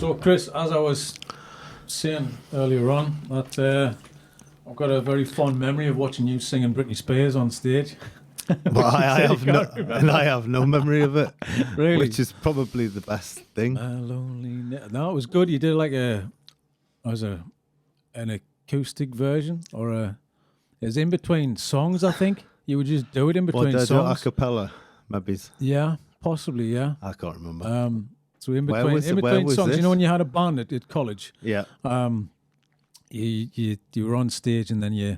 So, Chris, as I was saying earlier on, that I've got a very fond memory of watching you singing Britney Spears on stage. Well, I have no memory of it, Really? which is probably the best thing. No, it was good. You did like an acoustic version, or it was in between songs. I think you would just do it in between songs. A cappella, maybe. Yeah, possibly. Yeah. I can't remember. So in Where between was songs, this? you know, when you had a band at college, Yeah. you were on stage, and then you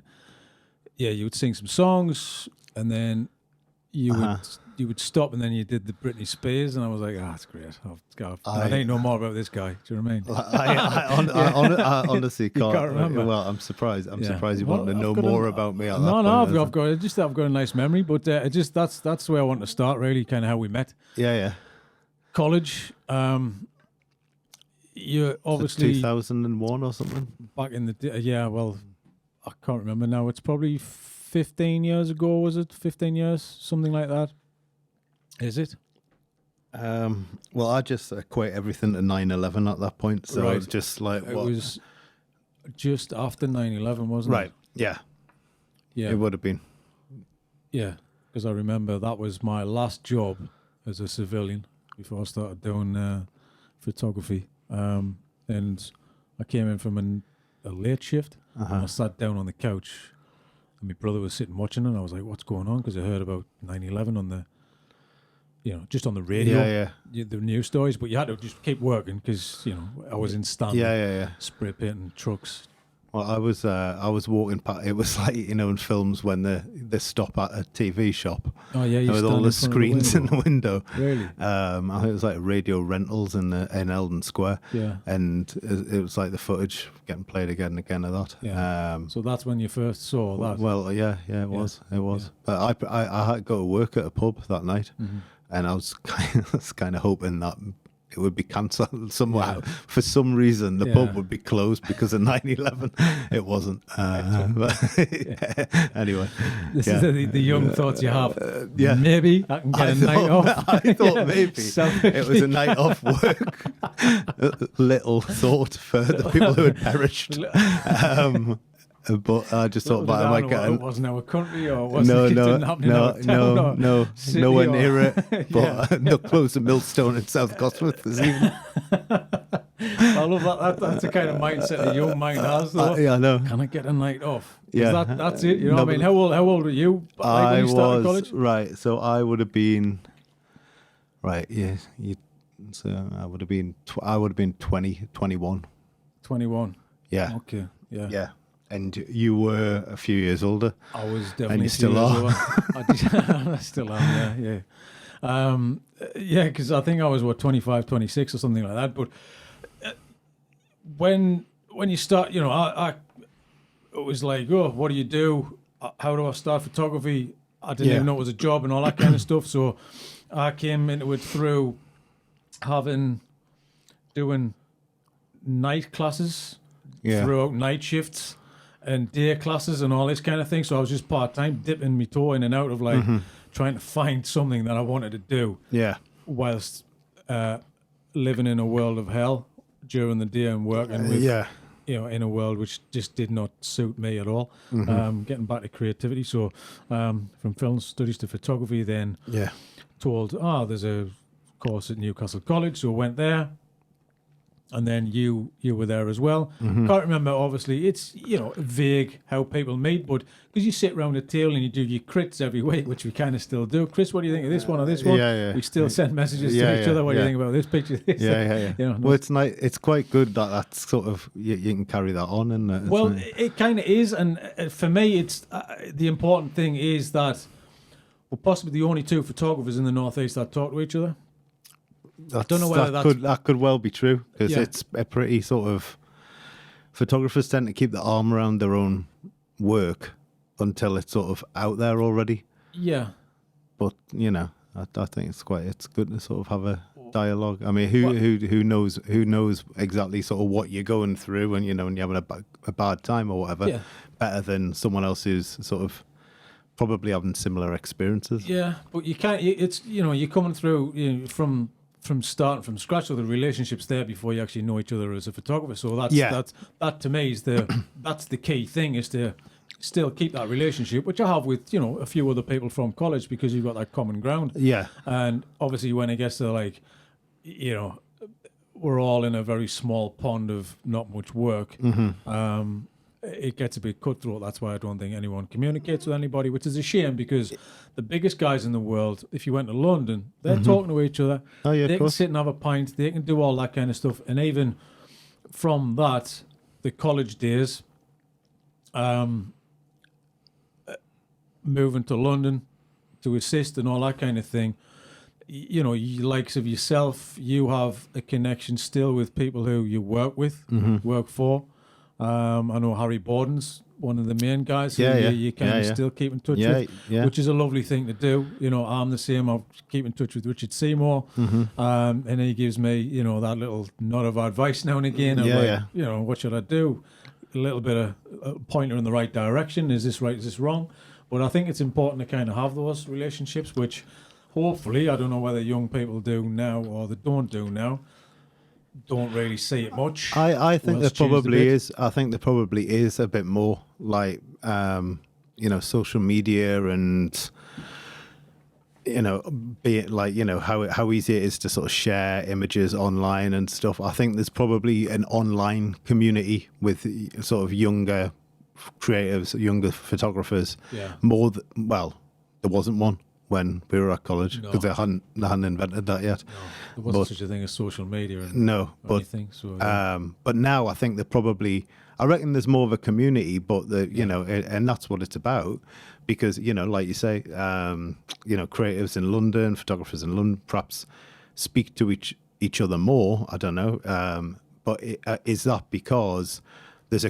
would sing some songs, and then you would stop, and then you did the Britney Spears, and I was like, that's great. I ain't know more about this guy. Do you know what I mean? I honestly can't remember. Well, I'm surprised. I'm Yeah. surprised you Well, want to know I've got more about me. At No, that point, I've got a nice memory, but that's the way I want to start. Really, kind of how we met. Yeah. College. You obviously 2001 or something. back in the day. Yeah, well, I can't remember now. It's probably 15 years ago. Was it 15 years? Something like that. Is it? Well, I just equate everything to 9/11 at that point. So Right. it's just like It what? was just after 9/11, wasn't Right. it? Yeah. Yeah. It would have been. Yeah, because I remember that was my last job as a civilian before I started doing photography. And I came in from a late shift, and I sat down on the couch, and my brother was sitting watching it, and I was like, what's going on? Because I heard about 9/11 on the, just on the radio, the news stories, but you had to just keep working because, I was in stand spray painting trucks. Well, I was walking past. It was like, in films when they stop at a TV shop. Oh yeah, you with all the screens in the window. Really? I think it was like radio rentals in Eldon Square. Yeah. And it was like the footage getting played again and again of that. Yeah. So that's when you first saw that. Well, yeah, it was. Yeah. But I had to go to work at a pub that night, and I was kind of hoping that it would be cancelled somehow. Yeah. For some reason, the pub would be closed because of 9/11. It wasn't. Anyway. This is the young thoughts you have. Yeah. Maybe I can get a night off. I thought maybe Selfish. it was a night off work. Little thought for the people who had perished. But I just thought that I might get it wasn't our country, or wasn't it didn't happen in our town, no, city, nowhere or- near it. But no close to Millstone in South Gosforth this evening. I love that. That's the kind of mindset a young mind has, though. Yeah, I know. Can I get a night off? 'Cause Yeah. that's it. You know No, what I mean? but- How old were you? Like when you started college? right. So I would have been right. Yeah, so I would have been 20, 21. 21. Yeah, Okay. Yeah. yeah. And you were a few years older. I was definitely. you a few still years are. older. I still am. Yeah. Because I think I was 25, 26 or something like that. But when you start, I it was like, oh, what do you do? How do I start photography? I didn't even know it was a job and all that kind of stuff. So I came into it through doing night classes throughout night shifts and day classes and all this kind of thing. So I was just part-time, dipping my toe in and out of trying to find something that I wanted to do. Yeah. Whilst living in a world of hell during the day and working with, in a world which just did not suit me at all. Getting back to creativity. So from film studies to photography, then told, there's a course at Newcastle College. So I went there. And then you were there as well. Can't remember, obviously. It's, vague how people meet, but because you sit around a table and you do your crits every week, which we kind of still do. Chris, what do you think of this one or this one? Yeah. We still send messages to each other. What do you think about this picture? This? Yeah. Well, it's nice. It's quite good that that's sort of, you can carry that on. And well, it kind of is. And for me, it's the important thing is that we're possibly the only two photographers in the Northeast that talk to each other. I don't know whether that could well be true, because Yeah. it's a pretty sort of, photographers tend to keep the arm around their own work until it's sort of out there already. Yeah. But I think it's good to sort of have a dialogue. I mean, who knows exactly sort of what you're going through, and when you're having a bad time or whatever, Yeah. better than someone else who's sort of probably having similar experiences. Yeah, but you can't. It's you're coming through from from starting from scratch, so the relationship's there before you actually know each other as a photographer. So that to me is that's the key thing, is to still keep that relationship, which I have with, you know, a few other people from college, because you've got that common ground. Yeah. And obviously when it gets to, like, you know, we're all in a very small pond of not much work. It gets a bit cutthroat. That's why I don't think anyone communicates with anybody, which is a shame, because the biggest guys in the world, if you went to London, they're talking to each other. Oh, yeah, they can sit and have a pint. They can do all that kind of stuff. And even from that, the college days, moving to London to assist and all that kind of thing, you know, likes of yourself, you have a connection still with people who you work with, work for. I know Harry Borden's one of the main guys who you can still keep in touch with, which is a lovely thing to do. You know, I'm the same. I'll keep in touch with Richard Seymour, and he gives me, you know, that little nod of advice now and again. You know, what should I do? A little bit of a pointer in the right direction. Is this right? Is this wrong? But I think it's important to kind of have those relationships, which hopefully, I don't know whether young people do now or they don't do now. Don't really see it much. I think there probably is. I think there probably is a bit more, like, you know, social media and, you know, be it like, you know, how easy it is to sort of share images online and stuff. I think there's probably an online community with sort of younger creatives, younger photographers. Yeah. Well, there wasn't one when we were at college, because they hadn't invented that yet. No, there wasn't such a thing as social media. But anything, so, but now I think I reckon there's more of a community, but you know, and that's what it's about, because, you know, like you say, you know, creatives in London, photographers in London, perhaps speak to each other more. I don't know, but is that because there's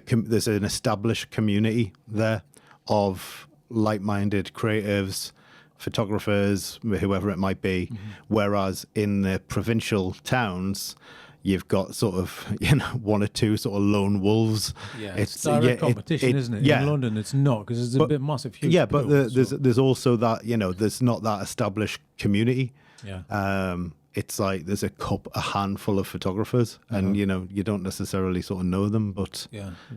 an established community there of like-minded creatives, photographers, whoever it might be, whereas in the provincial towns you've got sort of, you know, one or two sort of lone wolves. It's direct competition, isn't it? In London it's not, because it's a bit massive, huge but there's also that, you know, there's not that established community. It's like there's a handful of photographers, and you know, you don't necessarily sort of know them, but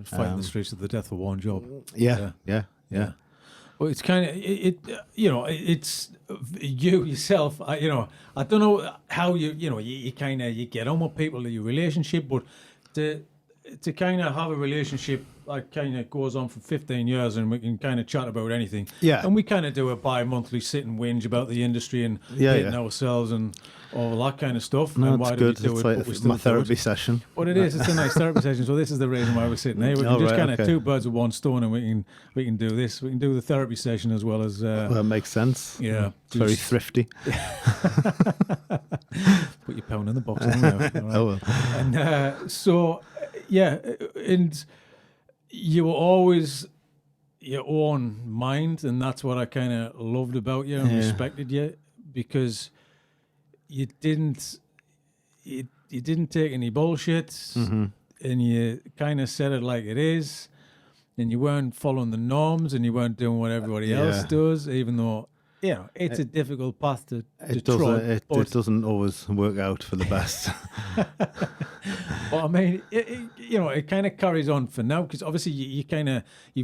fighting the streets of the death for one job. Yeah. Well, it's kind of you know, it's you yourself. You know, I don't know how you know you kind of get on with people in your relationship, but to kind of have a relationship that kind of goes on for 15 years, and we can kind of chat about anything. Yeah. And we kind of do a bi-monthly sit and whinge about the industry and hating ourselves and all that kind of stuff. No, and why it's good. do we do it's it? like But we still my therapy session. But it is. It's a nice therapy session. So this is the reason why we're sitting here. We can just kind of two birds with one stone, and we can do this. We can do the therapy session as well as. Well, that makes sense. Yeah, it's very thrifty. Put your pound in the box. Right? Oh well. And so, yeah, and you were always your own mind, and that's what I kind of loved about you and respected you, because you didn't take any bullshit, and you kind of said it like it is, and you weren't following the norms, and you weren't doing what everybody else does, even though, you know, it's a difficult path to trod. It doesn't always work out for the best. Well, I mean, you know, it kind of carries on for now, because obviously you've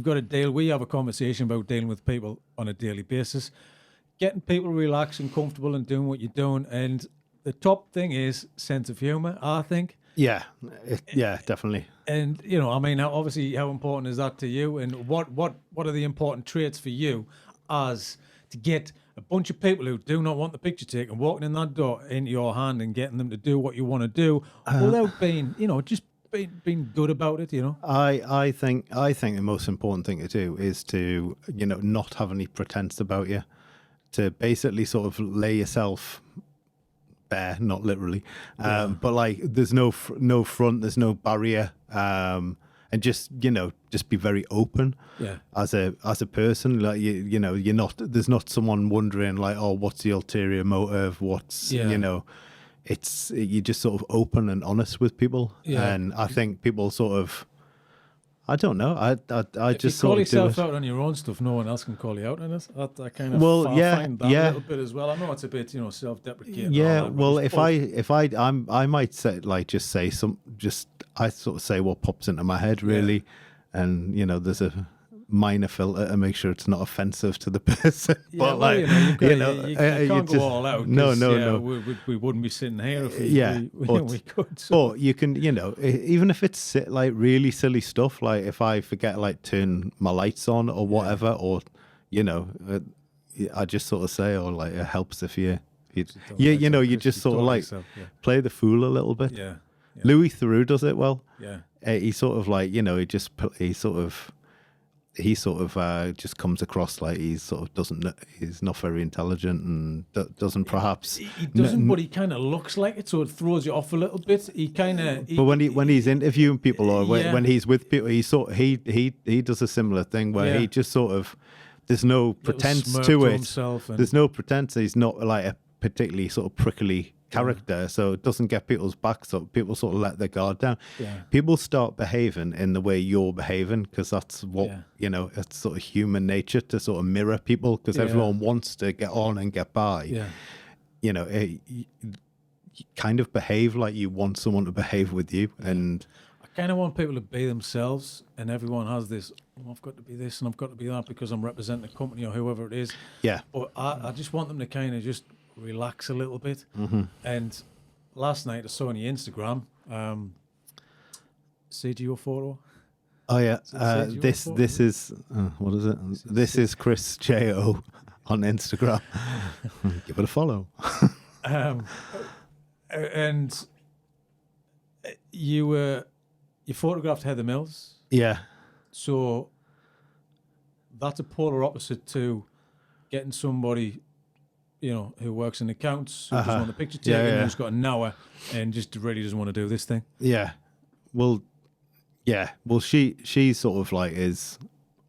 got to deal. We have a conversation about dealing with people on a daily basis, getting people relaxed and comfortable and doing what you're doing. And the top thing is sense of humor, I think. Yeah, definitely. And, you know, I mean, obviously, how important is that to you? And what are the important traits for you as to get a bunch of people who do not want the picture taken walking in that door into your hand and getting them to do what you want to do without being, you know, just being good about it, you know? I think the most important thing to do is to, you know, not have any pretense about you, to basically sort of lay yourself bare, not literally, but like there's no front, there's no barrier, and just, you know, just be very open as a person. Like you know, you're not, there's not someone wondering like, oh, what's the ulterior motive, what's you know, you're just sort of open and honest with people. And I think people sort of, I don't know. I If just you call sort of do yourself it. out on your own stuff, no one else can call you out on it. I kind of find that a little bit as well. I know it's a bit, self-deprecating. Yeah, well, if I might say just say I sort of say what pops into my head really, and there's a minor filter to make sure it's not offensive to the person. Yeah, but well, you can't just, go all out. No. We wouldn't be sitting here if we could. So. But you can, even if it's like really silly stuff, like if I forget like turn my lights on or whatever, or I just sort of say, or like it helps if you just sort of like play the fool a little bit. Yeah. Louis Theroux does it well. Yeah. He sort of like he sort of just comes across like he's not very intelligent and doesn't perhaps. He doesn't, but he kind of looks like it, so it throws you off a little bit. He kind of. But when he's interviewing people or when he's with people, he does a similar thing where he just sort of there's no pretense to it. There's no pretense. He's not like a particularly sort of prickly character, so it doesn't get people's backs up. People sort of let their guard down. People start behaving in the way you're behaving because that's what it's sort of human nature to sort of mirror people because everyone wants to get on and get by. You kind of behave like you want someone to behave with you. And I kind of want people to be themselves, and everyone has this, I've got to be this and I've got to be that because I'm representing a company or whoever it is. But I just want them to kind of just relax a little bit. And last night I saw on your Instagram CGO photo. Oh yeah, this is what is it? This is Chris J.O. on Instagram. Give it a follow. And you photographed Heather Mills. Yeah. So that's a polar opposite to getting somebody who works in accounts, who doesn't want the picture taken, who's got an hour and just really doesn't want to do this thing. Yeah. Well, she sort of like is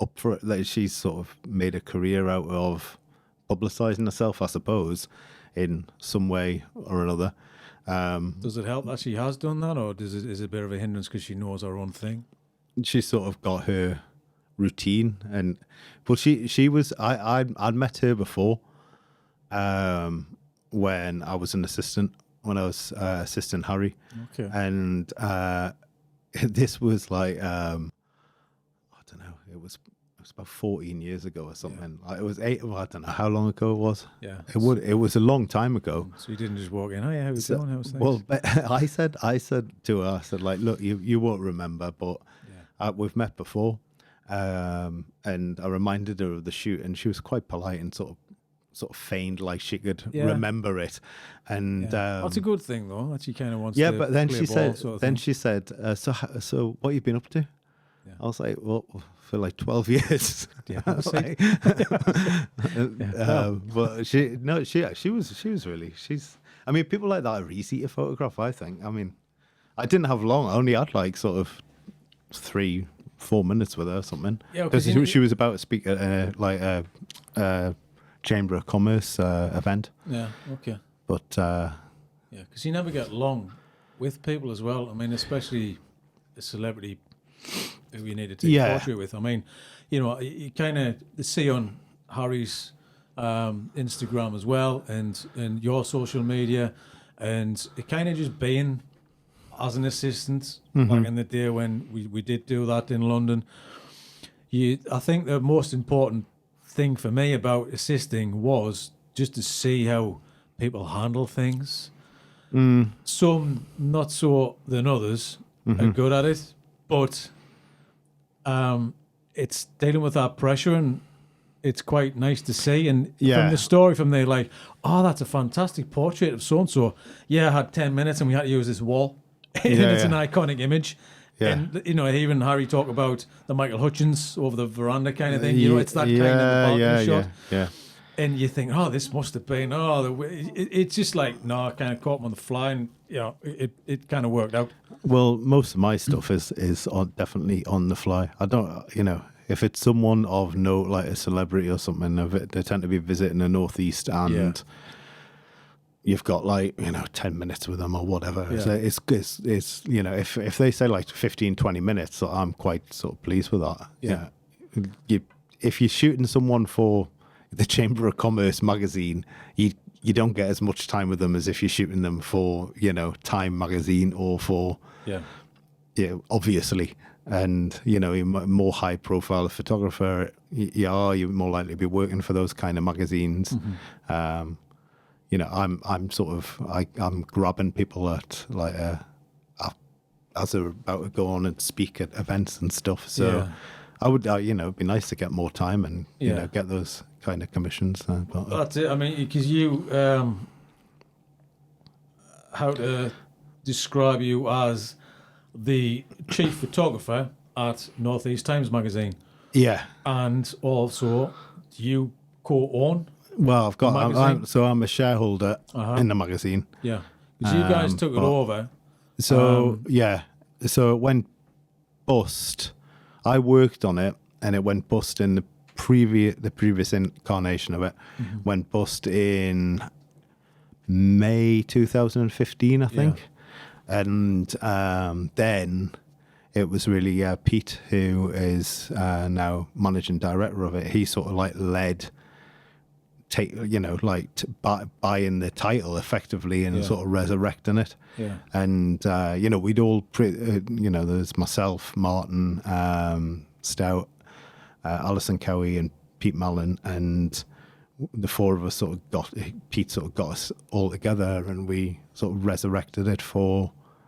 up for it. Like she's sort of made a career out of publicising herself, I suppose, in some way or another. Does it help that she has done that, or is it a bit of a hindrance because she knows her own thing? She's sort of got her routine, but she was I'd met her before. When I was an assistant, when I was assistant Harry. Okay. And this was like I don't know, it was about 14 years ago or something. Like it was 8. Well, I don't know how long ago it was. Yeah. It was a long time ago. So you didn't just walk in, oh yeah, how was doing? How was things? Well, I said to her, I said like, look, you won't remember, but we've met before. And I reminded her of the shoot, and she was quite polite and sort of feigned like she could remember it, and that's a good thing though. That she kind of wants. Yeah, to but then play she said, sort of so what have you been up to? Yeah. I was like, well, for like 12 years. Yeah, but she was really. I mean, people like that are easy to photograph. I think. I mean, I didn't have long. I only had like sort of 3-4 minutes with her or something. Yeah, because she was about to speak at like a Chamber of Commerce event. Yeah, okay. But because you never get long with people as well. I mean, especially a celebrity who you need to take a portrait with. I mean, you kind of see on Harry's Instagram as well, and your social media, and it kind of just being as an assistant back in the day when we did do that in London. I think the most important thing for me about assisting was just to see how people handle things. Some not so than others are good at it, but it's dealing with that pressure, and it's quite nice to see. And from the story, from there, like, oh, that's a fantastic portrait of so and so. Yeah, I had 10 minutes and we had to use this wall, and it's an iconic image. Yeah. And even Harry talk about the Michael Hutchins over the veranda kind of thing. It's that kind of balcony shot. Yeah. And you think, oh, this must have been. It's just like, no, I kind of caught him on the fly, and it kind of worked out. Well, most of my stuff is definitely on the fly. I don't, if it's someone of note, like a celebrity or something, they tend to be visiting the Northeast, and you've got like 10 minutes with them or whatever. Yeah. So it's if they say like 15, 20 minutes, so I'm quite sort of pleased with that. Yeah. If you're shooting someone for the Chamber of Commerce magazine, you don't get as much time with them as if you're shooting them for Time magazine or for obviously. And you're a more high profile photographer, you're more likely to be working for those kind of magazines. I'm I'm grabbing people at like as they're about to go on and speak at events and stuff. So I would it'd be nice to get more time and get those kind of commissions. But that's it. I mean, because you how to describe you as the chief photographer at Northeast Times magazine. Yeah. And also, you co-own. Well, I'm a shareholder in the magazine. Yeah. Because you guys took it over. So so it went bust. I worked on it, and it went bust in the previous incarnation of it. Went bust in May 2015, I think. And then it was really Pete, who is now managing director of it. He sort of like led, buying the title effectively and sort of resurrecting it. Yeah. And we'd all, there's myself, Martin, Stout, Alison Cowie, and Pete Mallon, and the four of us Pete sort of got us all together, and we sort of resurrected it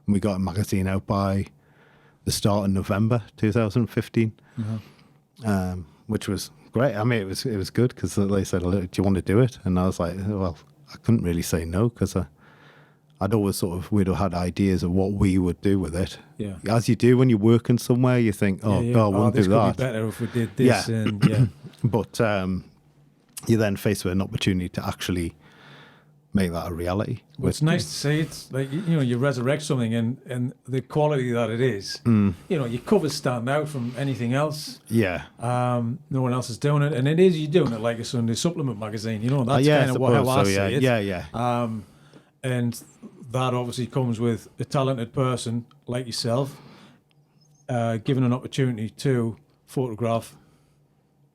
and we got a magazine out by the start of November 2015, which was great. I mean, it was good because they said, "Do you want to do it?" And I was like, "Well, I couldn't really say no because I'd always we'd have had ideas of what we would do with it. Yeah, as you do when you're working somewhere, you think, "Oh God, we wouldn't do that. This could be better if we did this." Yeah, and but you're then faced with an opportunity to actually make that a reality. Well, it's nice to see. It's like you resurrect something, and the quality that it is. Your covers stand out from anything else. Yeah. No one else is doing it, and it is you doing it like a Sunday supplement magazine. That's kind of how I see it. Yeah. And that obviously comes with a talented person like yourself, given an opportunity to photograph.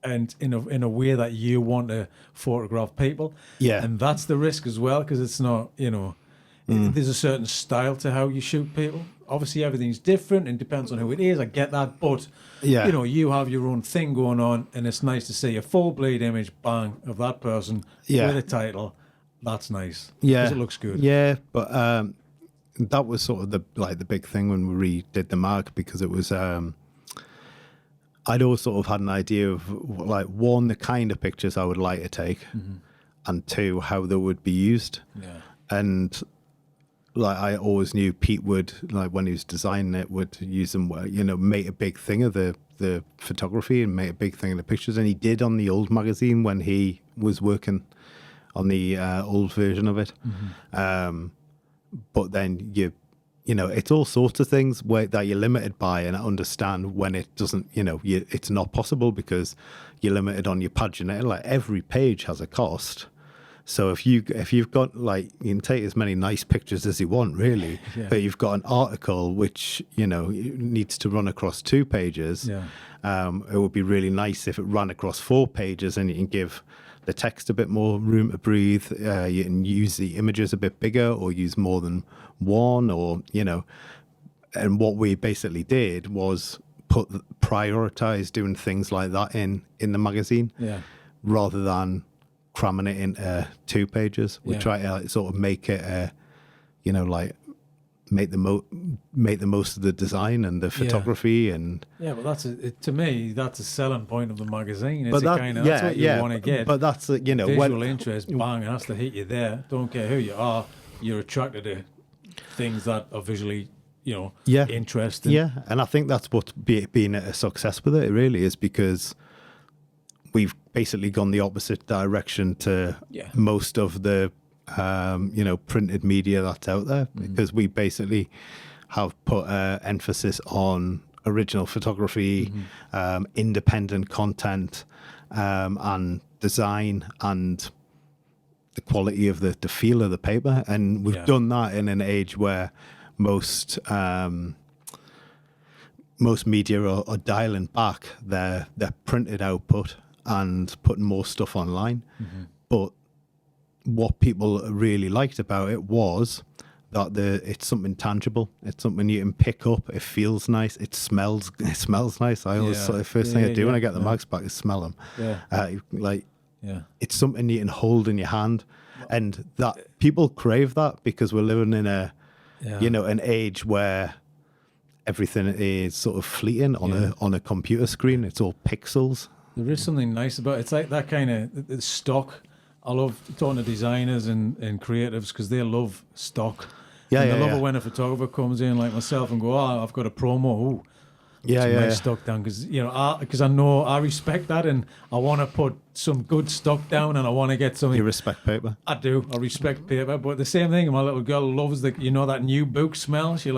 And in a way that you want to photograph people, and that's the risk as well, because it's not there's a certain style to how you shoot people. Obviously, everything's different and depends on who it is. I get that, but you have your own thing going on, and it's nice to see a full bleed image, bang, of that person with a title. That's nice. Yeah, because it looks good. Yeah, but that was sort of the big thing when we redid the mag, because it was. I'd always sort of had an idea of one, the kind of pictures I would like to take, and two, how they would be used. Yeah. And I always knew Pete would, when he was designing it, would use them, make a big thing of the photography and make a big thing of the pictures. And he did on the old magazine when he was working on the old version of it. But then it's all sorts of things that you're limited by, and I understand when it doesn't, it's not possible because you're limited on your paginator. Every page has a cost. So if you've got you can take as many nice pictures as you want, really, but you've got an article which needs to run across 2 pages. Yeah. It would be really nice if it ran across 4 pages, and you can give the text a bit more room to breathe. You can use the images a bit bigger, or use more than one, or and what we basically did was prioritize doing things like that in the magazine, rather than cramming it into 2 pages. We try to sort of make it make the most of the design and the photography and but that's to me that's a selling point of the magazine. It's that's what you want to get. But that's visual interest, bang, it has to hit you there. Don't care who you are, you're attracted to things that are visually interesting. Yeah, and I think that's what's been a success with it. It really is, because we've basically gone the opposite direction to most of the printed media that's out there, because we basically have put emphasis on original photography, independent content, and design, and the quality of the feel of the paper, and we've done that in an age where most media are dialing back their printed output and putting more stuff online. But what people really liked about it was that it's something tangible. It's something you can pick up. It feels nice. It smells nice. I always the first thing I do when I get the mags back is smell them. It's something you can hold in your hand, and that people crave that because we're living in an age where everything is sort of fleeting on a computer screen. It's all pixels. There is something nice about it. It's like that kind of stock. I love talking to designers and creatives because they love stock. They love it when a photographer comes in like myself and go, "Oh, I've got a promo." Ooh, nice stock down because I know I respect that, and I want to put some good stock down, and I want to get something. You respect paper? I do. I respect paper, but the same thing. My little girl loves that new book smell. She's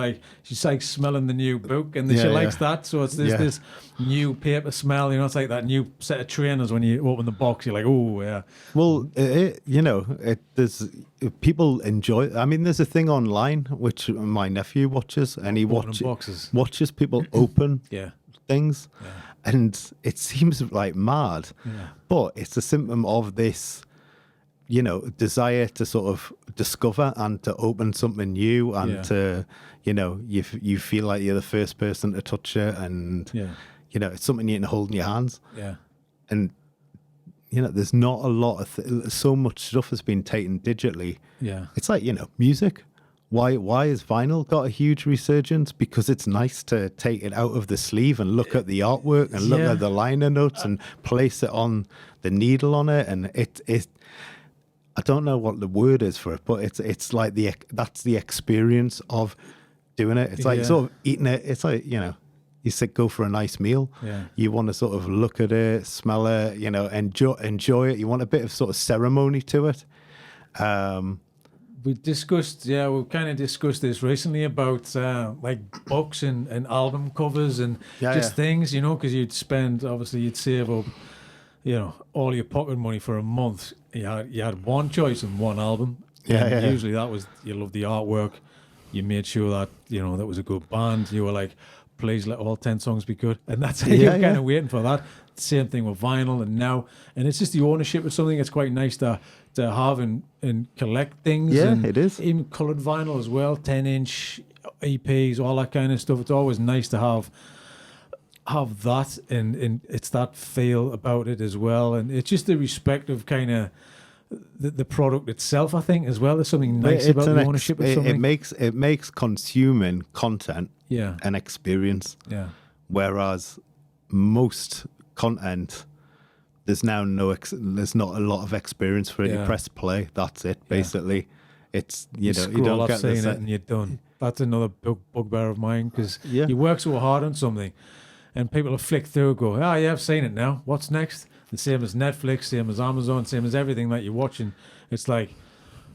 like smelling the new book, and she likes that. So it's this new paper smell. It's like that new set of trainers when you open the box. You're like, oh yeah. Well, there's people enjoy. I mean, there's a thing online which my nephew watches, and he watches people open things. Yeah. And it seems like mad, but it's a symptom of this, desire to sort of discover and to open something new, and to, you feel like you're the first person to touch it, and it's something you can hold in your hands. Yeah, and there's not a lot of so much stuff has been taken digitally. Yeah, it's like music. Why has vinyl got a huge resurgence? Because it's nice to take it out of the sleeve and look at the artwork and look at the liner notes and place it on the needle on it, and it I don't know what the word is for it, but it's like that's the experience of doing it. It's like sort of eating it. It's like you said, go for a nice meal. Yeah. You want to sort of look at it, smell it, enjoy it. You want a bit of sort of ceremony to it. We've kind of discussed this recently about like books and album covers and things, because you'd save up, all your pocket money for a month. You had one choice and one album. Usually that was, you loved the artwork. You made sure that, that was a good band. You were like, please let all 10 songs be good. And that's how you're kind of waiting for that. Same thing with vinyl and it's just the ownership of something. It's quite nice to have and collect things. Yeah, and it is. Even coloured vinyl as well, 10-inch EPs, all that kind of stuff. It's always nice to have that, and it's that feel about it as well. And it's just the respect of kind of the product itself, I think, as well. There's something nice about the ownership of something. It makes consuming content an experience. Yeah. Whereas most content, there's now there's not a lot of experience for it. You press play, that's it. Basically, it's you don't get it and you're done. That's another bugbear of mine because you work so hard on something, and people will flick through and go, "Oh yeah, I've seen it now. What's next?" The same as Netflix, same as Amazon, same as everything that you're watching. It's like,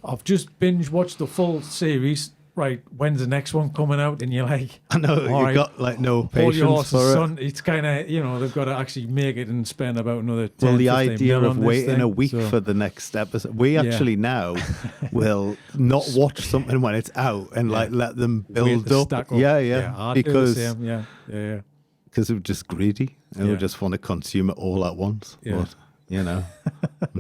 I've just binge watched the full series. Right, when's the next one coming out? And you're like, I know, you've got like no patience for it. It's kind of, they've got to actually make it and spend about another 10, well, the idea of waiting a week for the next episode, we actually now will not watch something when it's out and like let them build up. Yeah, because we're just greedy and we just want to consume it all at once. Yeah. But, I'm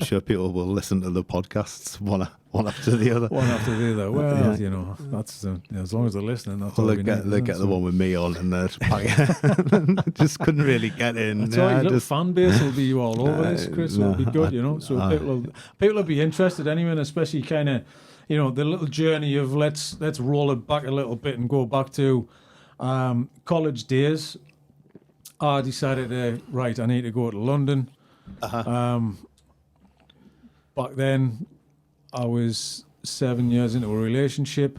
sure people will listen to the podcasts one after the other. One after the other. Well, that's as long as they're listening. That's all they get the one with me on, and just couldn't really get in. That's right. Little fan base will be all over this, Chris. It'll be good, So people will be interested anyway, and especially kind of, the little journey of let's roll it back a little bit and go back to college days. I decided, I need to go to London. Back then, I was 7 years into a relationship,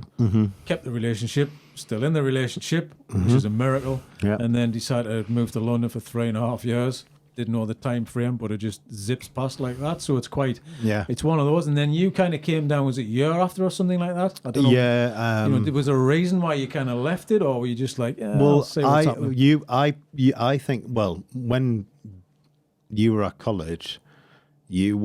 kept the relationship, still in the relationship, which is a miracle, and then decided to move to London for 3.5 years. Didn't know the time frame, but it just zips past like that. So it's quite, it's one of those. And then you kind of came down, was it a year after or something like that? I don't know. Yeah. Was there a reason why you kind of left it, or were you just like, I think, when you were at college, you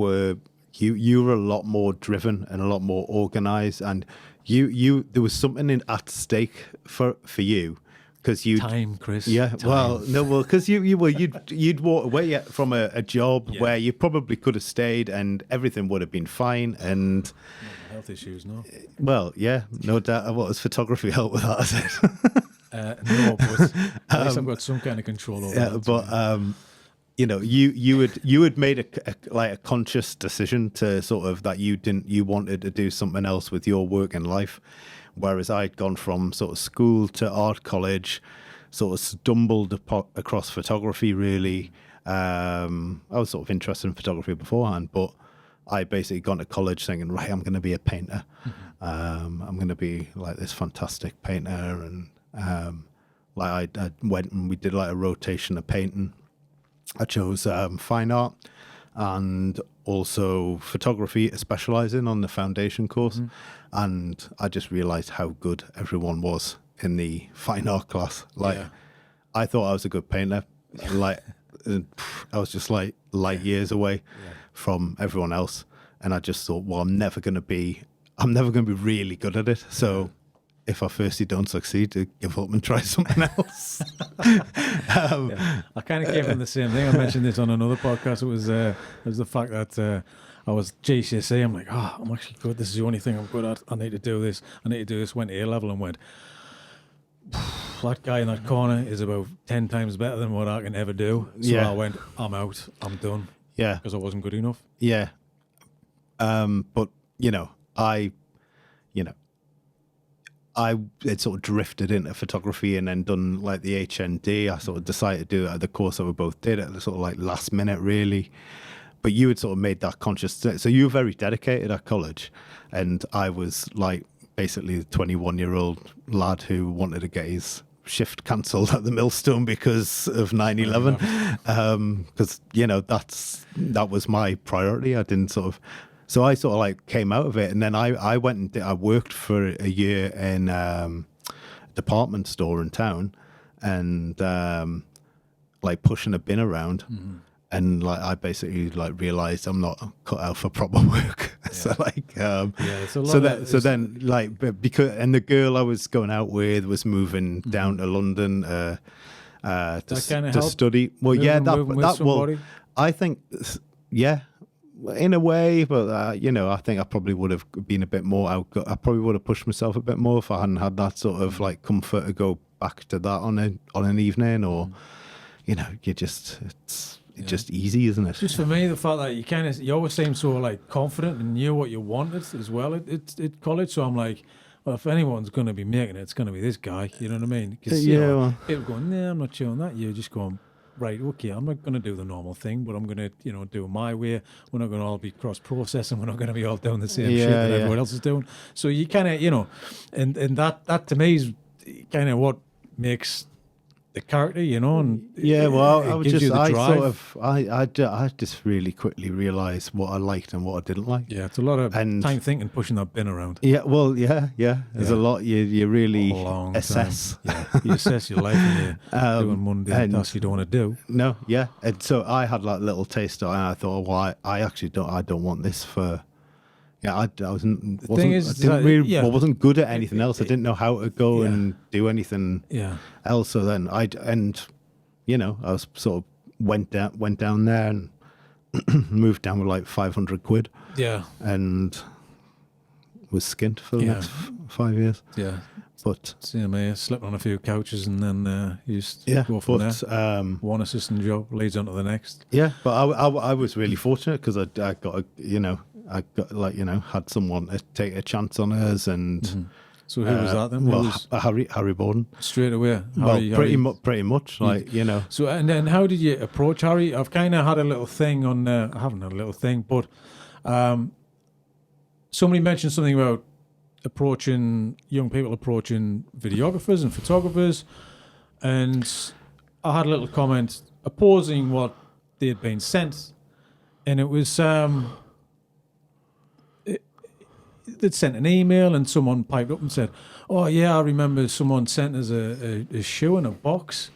you were a lot more driven and a lot more organized, and you there was something at stake for you. Because you Chris. Yeah, time. well, because you'd walk away from a job where you probably could have stayed and everything would have been fine. And health issues, no. Well, yeah, no doubt. What does photography help with that? Is it? No, but at least I've got some kind of control over that. But you had made a conscious decision to sort of that you wanted to do something else with your work and life. Whereas I'd gone from sort of school to art college, sort of stumbled across photography, really. I was sort of interested in photography beforehand, but I basically gone to college thinking, right, I'm going to be a painter. I'm going to be like this fantastic painter. And like I went and we did like a rotation of painting. I chose fine art and also photography, specializing on the foundation course. And I just realized how good everyone was in the fine art class. Like, I thought I was a good painter. Like, I was just like light years away from everyone else. And I just thought, well, I'm never going to be really good at it. So if I firstly don't succeed, to give up and try something else. I kind of came from the same thing. I mentioned this on another podcast. It was the fact that I was GCSE. I'm like, I'm actually good. This is the only thing I'm good at. I need to do this. Went to A level and went, that guy in that corner is about 10 times better than what I can ever do. So I went, I'm out. I'm done. Yeah. Because I wasn't good enough. Yeah. But, I had sort of drifted into photography and then done like the HND. I sort of decided to do the course that we both did at the sort of like last minute, really. But you had sort of made that conscious. So you were very dedicated at college. And I was like basically the 21-year-old lad who wanted to get his shift cancelled at the Millstone because of 9/11. Because, that was my priority. I didn't sort of. So I sort of like came out of it, and then I went and I worked for a year in a department store in town, and like pushing a bin around, and like I basically like realized I'm not cut out for proper work. So like, it's a lot then like because the girl I was going out with was moving down to London to study. Well, well, I think in a way, but I think I probably would have been a bit more I probably would have pushed myself a bit more if I hadn't had that sort of like comfort to go back to that on an evening, or it's just easy, isn't it? Just for me, the fact that you always seem so like confident and knew what you wanted as well at college. So I'm like, well, if anyone's going to be making it, it's going to be this guy. You know what I mean? Because people going, nah, I'm not doing that. You're just going, right, okay, I'm not going to do the normal thing, but I'm going to, do it my way. We're not going to all be cross-processing. We're not going to be all doing the same shit that everyone else is doing. So you kind of, and that to me is kind of what makes the character, and I just really quickly realised what I liked and what I didn't like. Yeah, it's a lot of time thinking, pushing that bin around. Yeah, well, there's a lot you really assess. Yeah, you assess your life and you're doing mundane tasks you don't want to do. No, yeah, and so I had like a little taste of it, and I thought, well, I don't want this for. Yeah, I wasn't wasn't good at anything else. I didn't know how to go and do anything else. So then I was sort of went down there and moved down with like 500 quid. Yeah, and was skint for the next 5 years. Yeah, but same here. Slept on a few couches and then you just go from there. One assistant job leads on to the next. Yeah, but I was really fortunate because I got had someone to take a chance on us, and so who was that then? Well, Harry Borden. Straight away. Pretty much, like So and then how did you approach Harry? I've kind of had a little thing on. I haven't had a little thing, but somebody mentioned something about young people approaching videographers and photographers, and I had a little comment opposing what they had been sent. And it was, they'd sent an email and someone piped up and said, oh, yeah, I remember someone sent us a shoe in a box.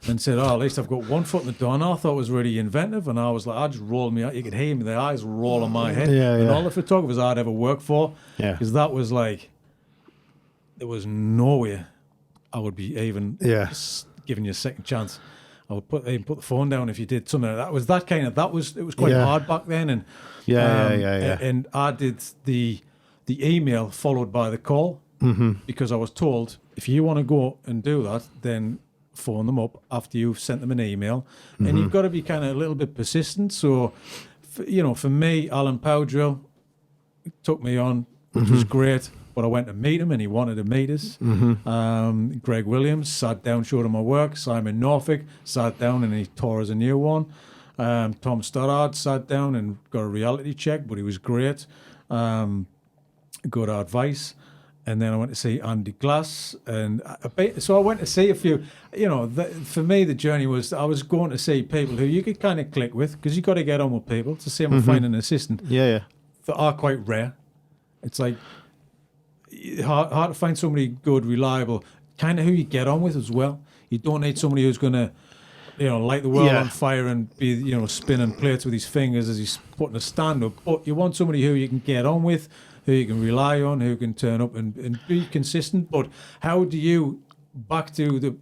and said, "Oh, at least I've got one foot in the door." And I thought it was really inventive, and I was like, I just rolled me out. You could hear me, the eyes roll on my head. And all the photographers I'd ever worked for, because that was like, there was nowhere I would be even giving you a second chance. I would put the phone down if you did something like that. It was quite hard back then, and and I did the email followed by the call, because I was told, if you want to go and do that, then phone them up after you've sent them an email, and you've got to be kind of a little bit persistent. So, for me, Alan Powdrill took me on, which was great. But I went to meet him, and he wanted to meet us. Greg Williams sat down, showed him my work. Simon Norfolk sat down, and he tore us a new one. Tom Stoddard sat down and got a reality check, but he was great. Good advice. And then I went to see Andy Glass, and so I went to see a few. For me, the journey was, I was going to see people who you could kind of click with, because you got to get on with people. It's the same with finding an assistant. That are quite rare. It's like, hard to find somebody good, reliable, kind of who you get on with as well. You don't need somebody who's going to, light the world on fire and be, spinning plates with his fingers as he's putting a stand up. But you want somebody who you can get on with, who you can rely on, who can turn up and be consistent. But how do you, back to the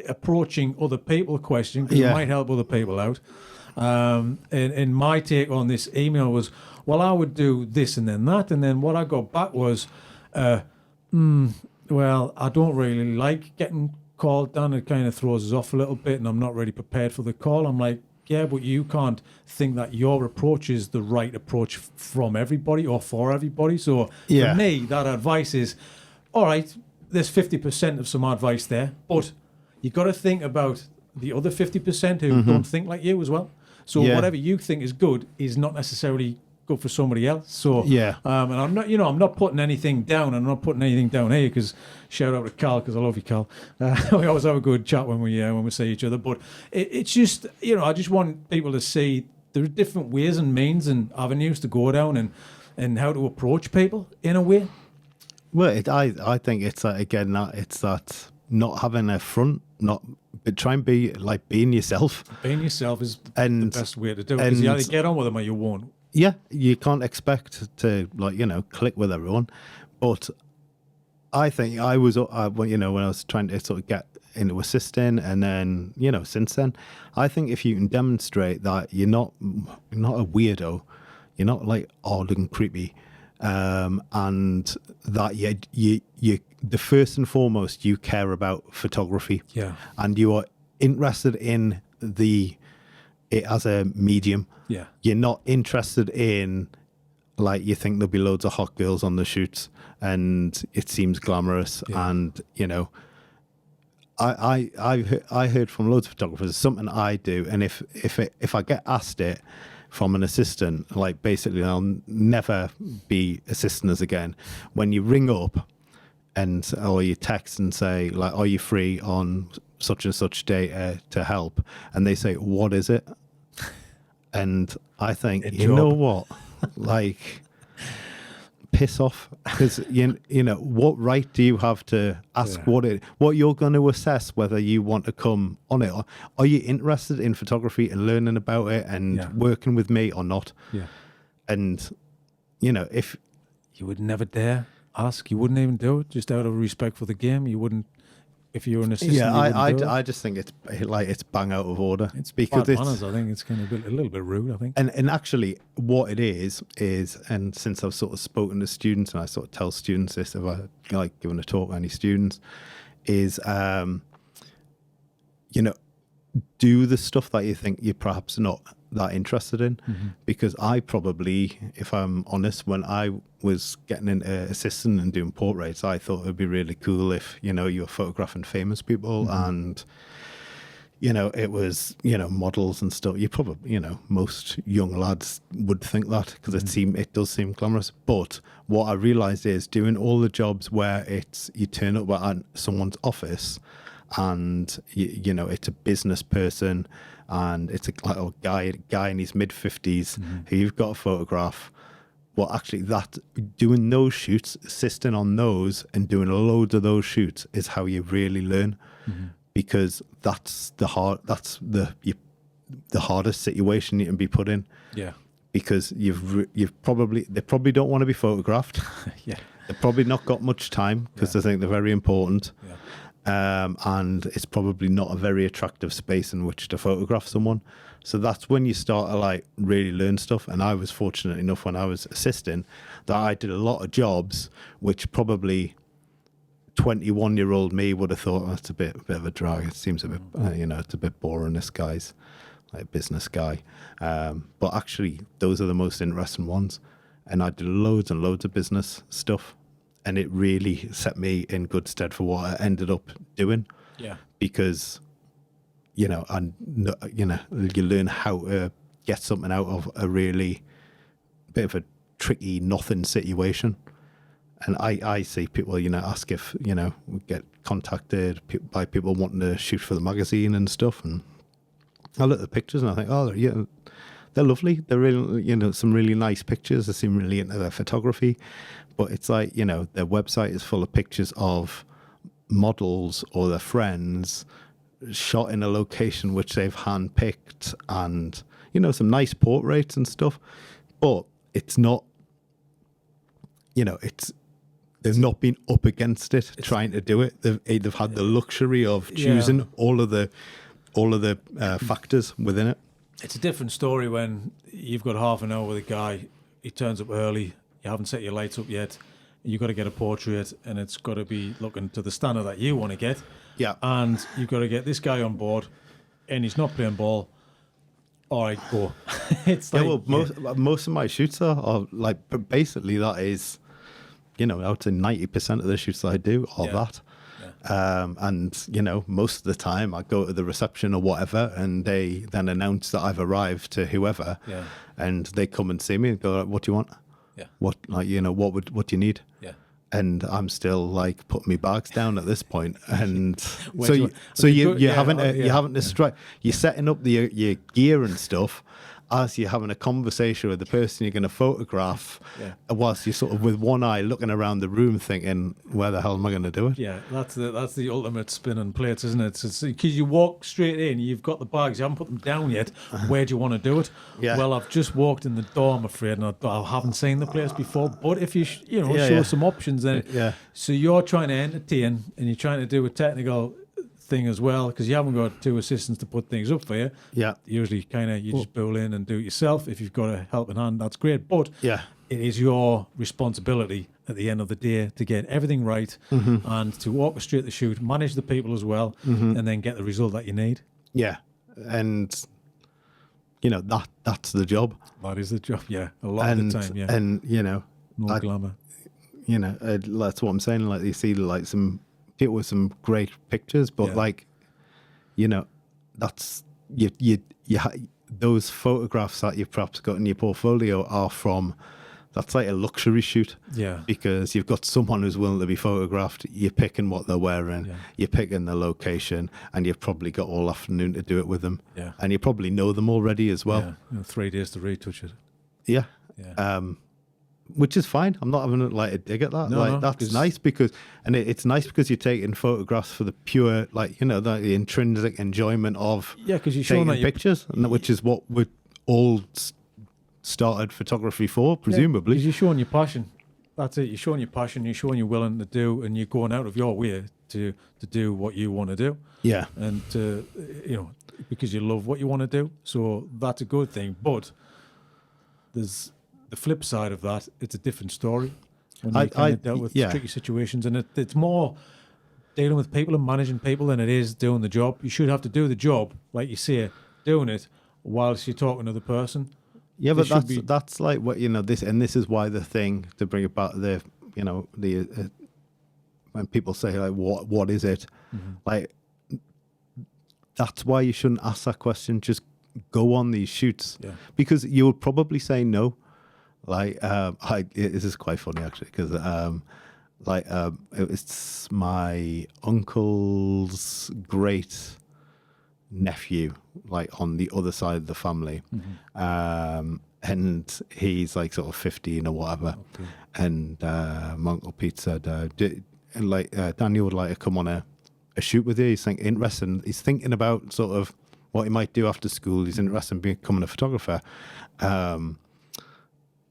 approaching other people question, because it might help other people out. And my take on this email was, well, I would do this and then that. And then what I got back was, well, I don't really like getting called down. It kind of throws us off a little bit, and I'm not really prepared for the call. I'm like, yeah, but you can't think that your approach is the right approach from everybody or for everybody. So for me, that advice is, all right, there's 50% of some advice there, but you got to think about the other 50% who don't think like you as well. So whatever you think is good is not necessarily good for somebody else. So and I'm not, I'm not putting anything down. I'm not putting anything down here, because shout out to Carl, because I love you, Carl. We always have a good chat when we see each other. But it's just, I just want people to see there are different ways and means and avenues to go down, and how to approach people in a way. Well, I think it's that not having a front, but try and be like being yourself. Being yourself is the best way to do it, because you either get on with them or you won't. Yeah, you can't expect to click with everyone, but I think I was when I was trying to sort of get into assisting, and then since then, I think if you can demonstrate that you're not a weirdo, you're not like odd and creepy, and that you the first and foremost you care about photography, and you are interested in it as a medium. You're not interested in, like, you think there'll be loads of hot girls on the shoots and it seems glamorous, and I heard from loads of photographers, it's something I do, and if I get asked it from an assistant, like, basically I'll never be assistants again. When you ring up or you text and say, like, are you free on such and such day to help, and they say, what is it? And I think, know what, like, piss off, because what right do you have to ask what you're going to assess whether you want to come on it? Or are you interested in photography and learning about it and working with me or not? And if you would never dare ask, you wouldn't even do it, just out of respect for the game. You wouldn't. If you're an assistant, I just think it's bang out of order. It's because bad manners. I think it's kind of a little bit rude, I think. And actually, what it is, and since I've sort of spoken to students, and I sort of tell students this, if I like giving a talk to any students, is do the stuff that you think you're perhaps not that interested in, because I probably, if I'm honest, when I was getting into assisting and doing portraits, I thought it would be really cool if you were photographing famous people, and it was models and stuff. You probably most young lads would think that, because it does seem glamorous. But what I realized is doing all the jobs where you turn up at someone's office, and it's a business person, and it's a guy in his mid-50s who you've got to photograph. Well, actually, doing those shoots, assisting on those, and doing loads of those shoots is how you really learn, because that's the hardest situation you can be put in. Yeah. Because they probably don't want to be photographed. Yeah. They've probably not got much time because they think they're very important. Yeah. And it's probably not a very attractive space in which to photograph someone. So that's when you start to like really learn stuff. And I was fortunate enough when I was assisting that I did a lot of jobs which probably 21-year-old me would have thought, oh, that's a bit of a drag. It seems a bit, it's a bit boring. This guy's like a business guy. But actually, those are the most interesting ones. And I did loads and loads of business stuff. And it really set me in good stead for what I ended up doing. Yeah. Because, you learn how to get something out of a really bit of a tricky nothing situation. And I see people, ask if, we get contacted by people wanting to shoot for the magazine and stuff. And I look at the pictures and I think, oh, yeah, they're lovely. They're really, some really nice pictures. They seem really into their photography. But it's like, their website is full of pictures of models or their friends shot in a location which they've handpicked and, some nice portraits and stuff. But it's not, they've not been up against it trying to do it. They've had the luxury of choosing all of the factors within it. It's a different story when you've got half an hour with a guy, he turns up early, you haven't set your lights up yet, you've got to get a portrait and it's got to be looking to the standard that you want to get. Yeah. And you've got to get this guy on board and he's not playing ball. All right, go. It's like, most of my shoots are like, basically that is, I would say 90% of the shoots that I do are that. Yeah. And, most of the time I go to the reception or whatever and they then announce that I've arrived to whoever and they come and see me and go, what do you want? Yeah. What, what do you need? Yeah. And I'm still like putting my bags down at this point. And you're setting up your gear and stuff as you're having a conversation with the person you're going to photograph, whilst you're sort of with one eye looking around the room thinking, where the hell am I going to do it? Yeah, that's the ultimate spin and plates, isn't it? It's because you walk straight in, you've got the bags, you haven't put them down yet. Where do you want to do it? Yeah. Well, I've just walked in the door, I'm afraid, and I haven't seen the place before. But if you show some options, then so you're trying to entertain and you're trying to do a technical thing as well, because you haven't got two assistants to put things up for you. Yeah. Usually you just bowl in and do it yourself. If you've got a helping hand, that's great. But it is your responsibility at the end of the day to get everything right and to orchestrate the shoot, manage the people as well, and then get the result that you need. Yeah. And that's the job. That is the job, yeah. A lot of the time, yeah. And no glamour. That's what I'm saying. Like you see like some people with some great pictures, but that's those photographs that you've perhaps got in your portfolio are from, that's like a luxury shoot. Yeah. Because you've got someone who's willing to be photographed, you're picking what they're wearing, you're picking the location, and you've probably got all afternoon to do it with them. Yeah. And you probably know them already as well. Yeah. 3 days to retouch it. Yeah. Yeah. Which is fine. I'm not having a dig at that. No, that's nice because, and it's nice because you're taking photographs for the pure, the intrinsic enjoyment of because you're showing taking pictures, which is what we all started photography for, presumably. Because you're showing your passion. That's it. You're showing your passion. You're showing you're willing to do, and you're going out of your way to do what you want to do. Yeah. And because you love what you want to do, so that's a good thing. But there's the flip side of that. It's a different story when you dealt with tricky situations, and it's more dealing with people and managing people than it is doing the job. You should have to do the job, like you say, doing it whilst you're talking to the person. Yeah, but that's like what this is why the thing, to bring it back to the when people say like what is it, like that's why you shouldn't ask that question. Just go on these shoots because you'll probably say no. Like, this is quite funny actually, because it's my uncle's great nephew, like on the other side of the family, and he's like sort of 15 or whatever. Okay. And my Uncle Pete said, Daniel would like to come on a a shoot with you. He's interested. He's thinking about sort of what he might do after school. He's interested in becoming a photographer.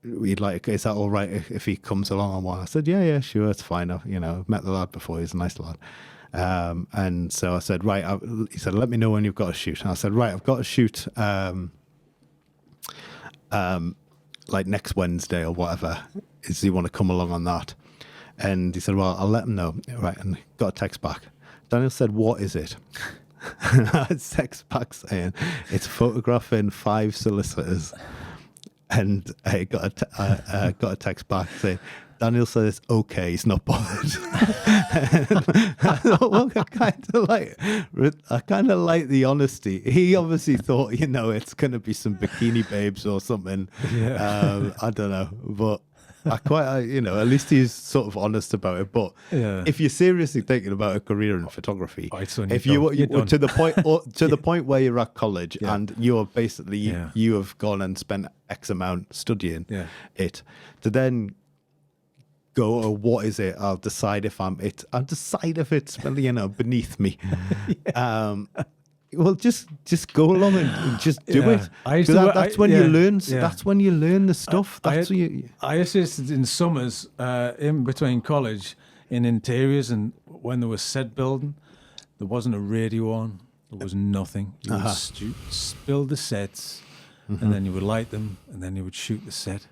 We'd like, is that all right if he comes along on one? I said, yeah, sure, it's fine. I've met the lad before. He's a nice lad. And so I said, right. He said, let me know when you've got a shoot. And I said, right, I've got a shoot like next Wednesday or whatever. Do you want to come along on that? And he said, well, I'll let him know. Right, and got a text back. Daniel said, what is it? And I had text back saying, it's photographing 5 solicitors. And I got a text back saying, Daniel said it's okay, he's not bothered. I thought, well, I kind of like the honesty. He obviously thought, it's going to be some bikini babes or something. Yeah. I don't know, but at least he's sort of honest about it. But if you're seriously thinking about a career in photography, if you to the point where you're at college and you're basically you have gone and spent X amount studying it, to then go, oh, what is it? I'll decide if it's beneath me. Well, just go along and just do it. That's when you learn. That's when you learn the stuff. I assisted in summers in between college in interiors, and when there was set building, there wasn't a radio on. There was nothing. You would build the sets, and then you would light them, and then you would shoot the set.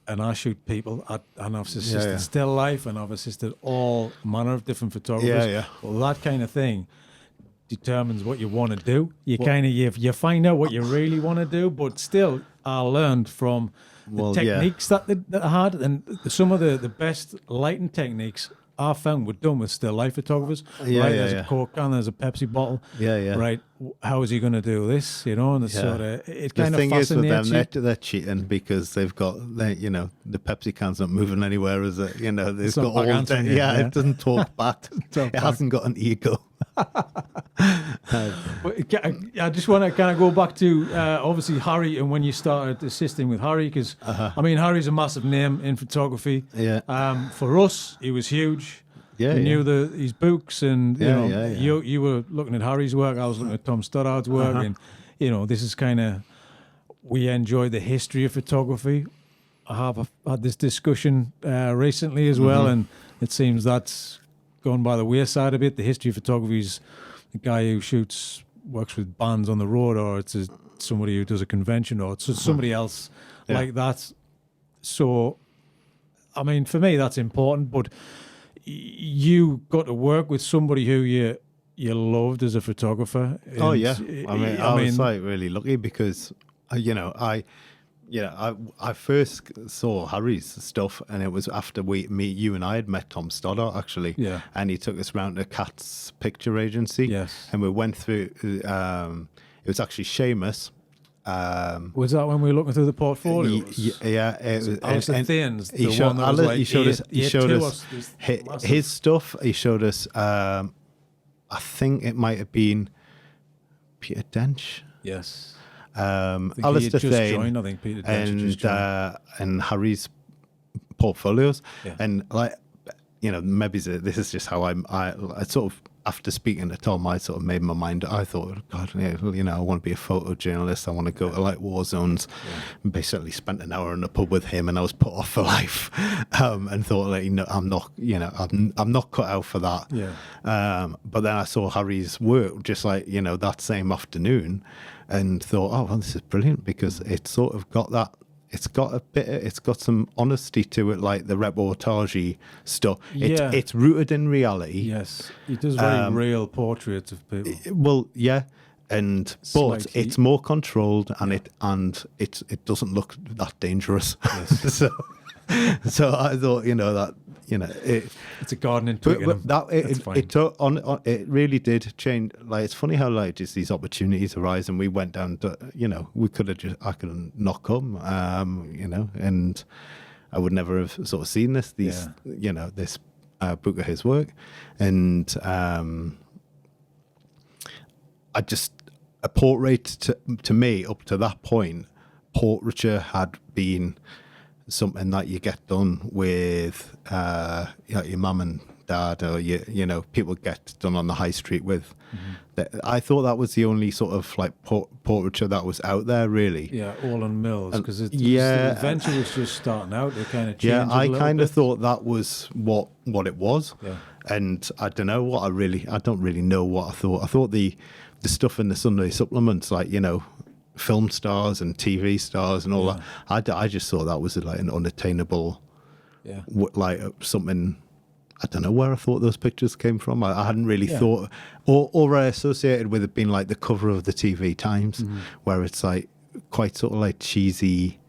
And I shoot people, and I've assisted still life, and I've assisted all manner of different photographers. Well, that kind of thing determines what you want to do. You find out what you really want to do, but still, I learned from the techniques that I had, and some of the best lighting techniques I found were done with still life photographers. There's a Coke can, there's a Pepsi bottle. Right, how is he going to do this? And it's sort of it kind of fascinates you. The thing is with them, they're cheating because they've got the Pepsi can's not moving anywhere. Is it? They've got all it doesn't talk back. It hasn't got an ego. I just want to kind of go back to obviously Harry and when you started assisting with Harry, because Harry's a massive name in photography. For us, he was huge. We knew his books, and you were looking at Harry's work. I was looking at Tom Stoddard's work, and this is kind of, we enjoy the history of photography. I have had this discussion recently as well, and it seems that's gone by the wayside a bit. The history of photography is the guy who works with bands on the road, or it's somebody who does a convention, or it's somebody else like that. So, I mean, for me, that's important, but you got to work with somebody who you loved as a photographer. Oh, yeah. I was really lucky because, I first saw Harry's stuff, and it was after you and I had met Tom Stoddard, actually. Yeah. And he took us round to Cat's picture agency. Yes. And we went through, it was actually Seamus. Was that when we were looking through the portfolios? Yeah. It was Alistair Thane's. He showed us his stuff. He showed us, I think it might have been Peter Dench. Yes. Alistair Thane, I think Peter Dench and Harry's portfolios, and maybe this is just how I sort of, after speaking to Tom, I sort of made my mind. I thought, God, I want to be a photojournalist. I want to go to like war zones. Basically, spent an hour in a pub with him, and I was put off for life. And thought, I'm not cut out for that. Yeah. But then I saw Harry's work, just like that same afternoon, and thought, oh, well, this is brilliant because it's sort of got that. It's got some honesty to it, like the reportage stuff. It's rooted in reality. Yes, he does very real portraits of people. Well, yeah, but it's more controlled, and it doesn't look that dangerous. Yes. so I thought, it's a gardening twig. It really did change. Like, it's funny how just these opportunities arise, and we went down to, I could have not come, and I would never have sort of seen this book of his work, and a portrait to me up to that point, portraiture had been something that you get done with your mum and dad, or you know, people get done on the high street with. I thought that was the only sort of like portraiture that was out there, really. Yeah, Orland Mills, because the adventure was just starting out. They kind of changed. Yeah, I kind of thought that was what it was. Yeah. And I don't know what I don't really know what I thought. I thought the stuff in the Sunday supplements, like, you know, film stars and TV stars and all that, I just thought that was like an unattainable, like something. I don't know where I thought those pictures came from. I hadn't really thought, or I associated with it being like the cover of the TV Times, where it's like quite sort of like cheesy,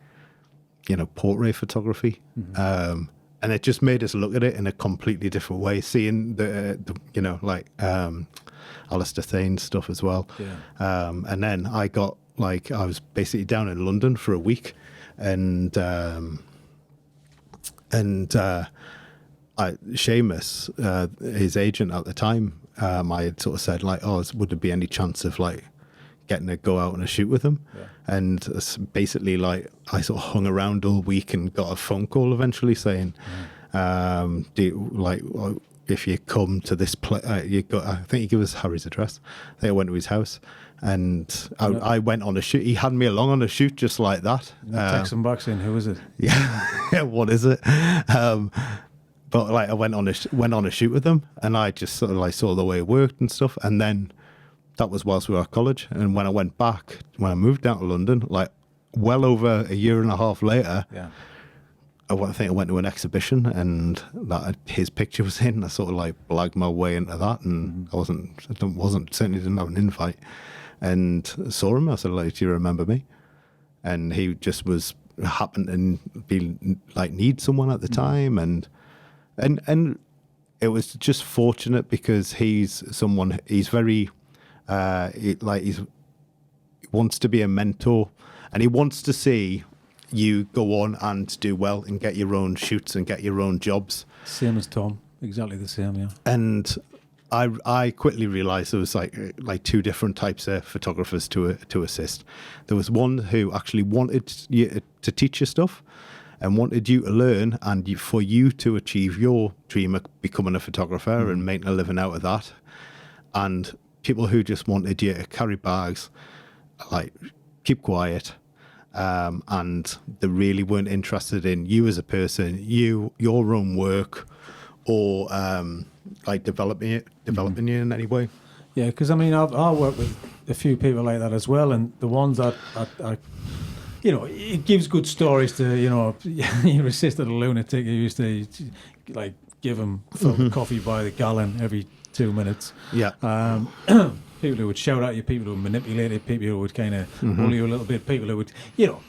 you know, portrait photography. And it just made us look at it in a completely different way, seeing the you know, like Alistair Thane's stuff as well. And then I was basically down in London for a week, and Seamus, his agent at the time, I had sort of said like, oh, would there be any chance of like getting to go out on a shoot with him? And basically, like, I sort of hung around all week and got a phone call eventually saying, do you, like, if you come to this place, I think he gave us Harry's address. I think I went to his house, and I went on a shoot. He had me along on a shoot just like that. Text him back saying, who is it? Yeah, what is it? But like, I went on a shoot with them, and I just sort of like saw the way it worked and stuff. And then that was whilst we were at college. And when I went back, when I moved down to London, like well over a year and a half later, I think I went to an exhibition, and his picture was in. I sort of like blagged my way into that, and I certainly didn't have an invite. And saw him. I said, like, do you remember me? And he just happened to be like need someone at the time, and it was just fortunate because he's very he wants to be a mentor, and he wants to see you go on and do well and get your own shoots and get your own jobs. Same as Tom, exactly the same, yeah. And I quickly realised there was like two different types of photographers to assist. There was one who actually wanted you to teach you stuff and wanted you to learn, and for you to achieve your dream of becoming a photographer and making a living out of that. And people who just wanted you to carry bags, like, keep quiet, and they really weren't interested in you as a person, your own work, or like developing you in any way. Yeah, because I mean, I work with a few people like that as well, and the ones that I you know, it gives good stories to, you know, your assistant, a lunatic who used to like give him coffee by the gallon every 2 minutes. Yeah. People who would shout at you, people who would manipulate you, people who would kind of bully you a little bit, people who would, you know,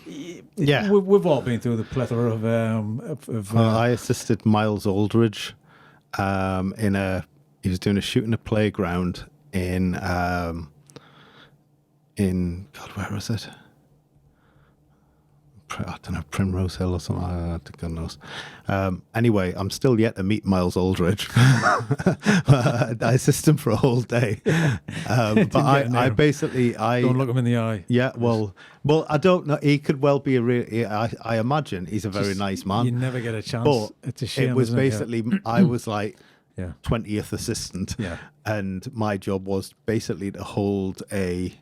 we've all been through the plethora of I assisted Miles Aldridge he was doing a shoot in a playground in God, where was it? I don't know, Primrose Hill or something. God knows. Anyway, I'm still yet to meet Miles Aldridge. I assist him for a whole day. But I basically don't look him in the eye. Yeah, well, I don't know. He could well be I imagine he's a very nice man. You never get a chance. But it's a shame. It was basically I was like 20th assistant, and my job was basically to hold a,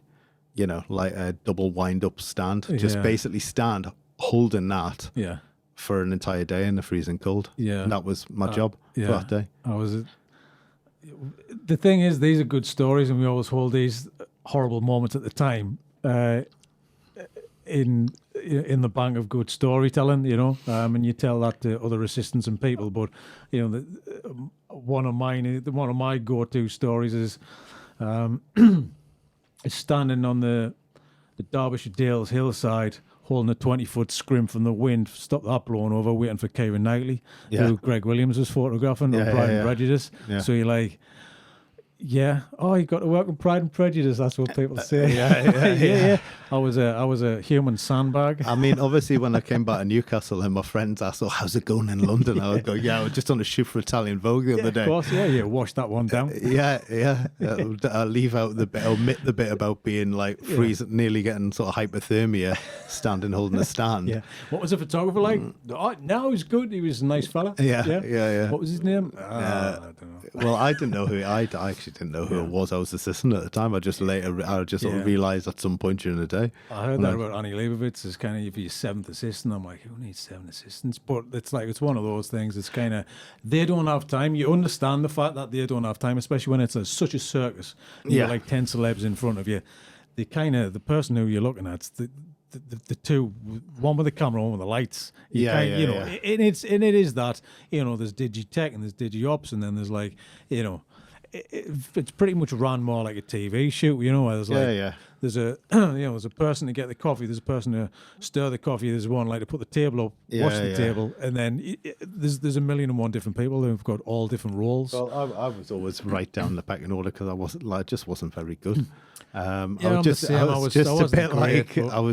you know, like a double wind-up stand. Just basically stand holding that for an entire day in the freezing cold. Yeah. And that was my job for that day. The thing is, these are good stories, and we always hold these horrible moments at the time in the bank of good storytelling, you know, and you tell that to other assistants and people. But, you know, one of my go-to stories is standing on the Derbyshire Dales hillside, holding a 20-foot scrim from the wind, stop that blowing over, waiting for Keira Knightley, who Greg Williams was photographing on Pride and Prejudice. Yeah. So you're like, Yeah. Oh, you got to work with Pride and Prejudice. That's what people say. Yeah. I was a human sandbag. I mean, obviously, when I came back to Newcastle and my friends asked, "Oh, how's it going in London?" I would go, "Yeah, I was just on a shoot for Italian Vogue the other day." Of course, yeah. You washed that one down. Yeah. I'll leave out the bit, omit the bit about being like freezing, nearly getting sort of hypothermia, standing holding a stand. Yeah. What was the photographer like? Oh, no, he was good. He was a nice fella. Yeah. What was his name? I don't know. Well, I didn't know who. I actually didn't know who it was. I was assistant at the time. I just sort of realised at some point during the day. I heard that about Annie Leibovitz. It's kind of your seventh assistant. I'm like, who needs 7 assistants? But it's like, it's one of those things. It's kind of, they don't have time. You understand the fact that they don't have time, especially when it's such a circus. You got like 10 celebs in front of you. The person who you're looking at, the two, one with the camera, one with the lights. You know, and it is that, you know, there's Digitech and there's DigiOps, and then there's like, you know, it's pretty much run more like a TV shoot, you know, where there's like, there's a, there's a person to get the coffee, there's a person to stir the coffee, there's one like to put the table up, wash the table, and then there's a million and one different people who've got all different roles. Well, I was always right down the pecking order because I just wasn't very good. I was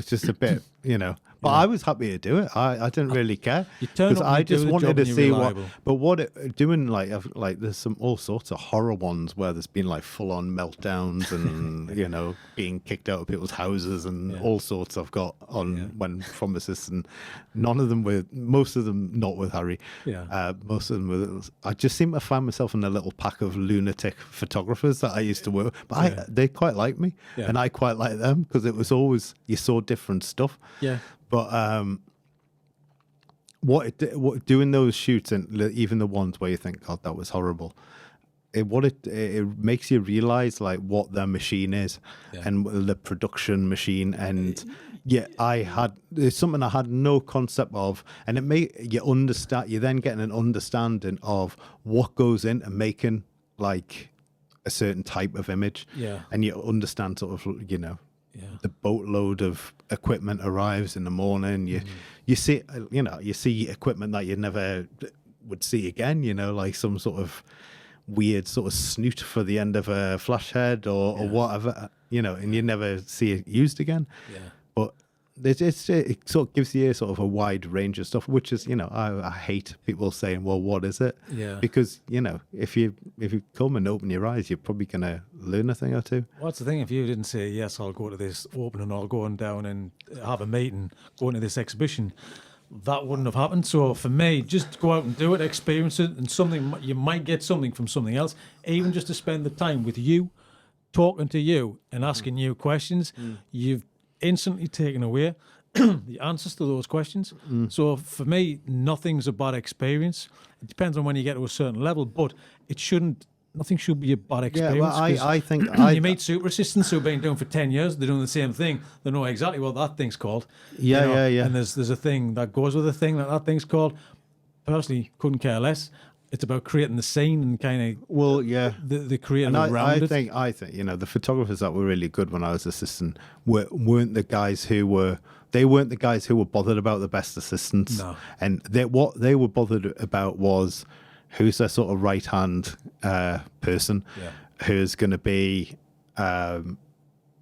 just a bit, you know. But I was happy to do it. I didn't really care because I just wanted to see there's all sorts of horror ones where there's been like full on meltdowns and you know, being kicked out of people's houses and all sorts I've got on when from assistant. Most of them not with Harry. Most of them were. I just seem to find myself in a little pack of lunatic photographers that I used to work with. But they quite like me and I quite like them because it was always, you saw different stuff. But what doing those shoots, and even the ones where you think, God, that was horrible, it makes you realize like what their machine is and the production machine. And there's something I had no concept of, and it made you understand. You're then getting an understanding of what goes into making like a certain type of image, and you understand sort of, you know. The boatload of equipment arrives in the morning. You see equipment that you never would see again. You know, like some sort of weird sort of snoot for the end of a flash head or whatever. You know, and you never see it used again. But it sort of gives you sort of a wide range of stuff, which is, you know, I hate people saying, well, what is it? Because, you know, if you come and open your eyes, you're probably going to learn a thing or two. What's the thing? If you didn't say, yes, I'll go to this opening, I'll go on down and have a meeting, go into this exhibition, that wouldn't have happened. So for me, just go out and do it, experience it, and you might get something from something else, even just to spend the time with you, talking to you and asking you questions. You've instantly taken away the answers to those questions. So for me, nothing's a bad experience. It depends on when you get to a certain level, but nothing should be a bad experience. Yeah, well, I think you meet super assistants who've been doing for 10 years, they're doing the same thing. They know exactly what that thing's called. Yeah. And there's a thing that goes with the thing that thing's called. Personally, couldn't care less. It's about creating the scene and kind of the creative around it. I think you know, the photographers that were really good when I was assistant weren't the guys who were bothered about the best assistants. No. And what they were bothered about was who's their sort of right hand person who's going to be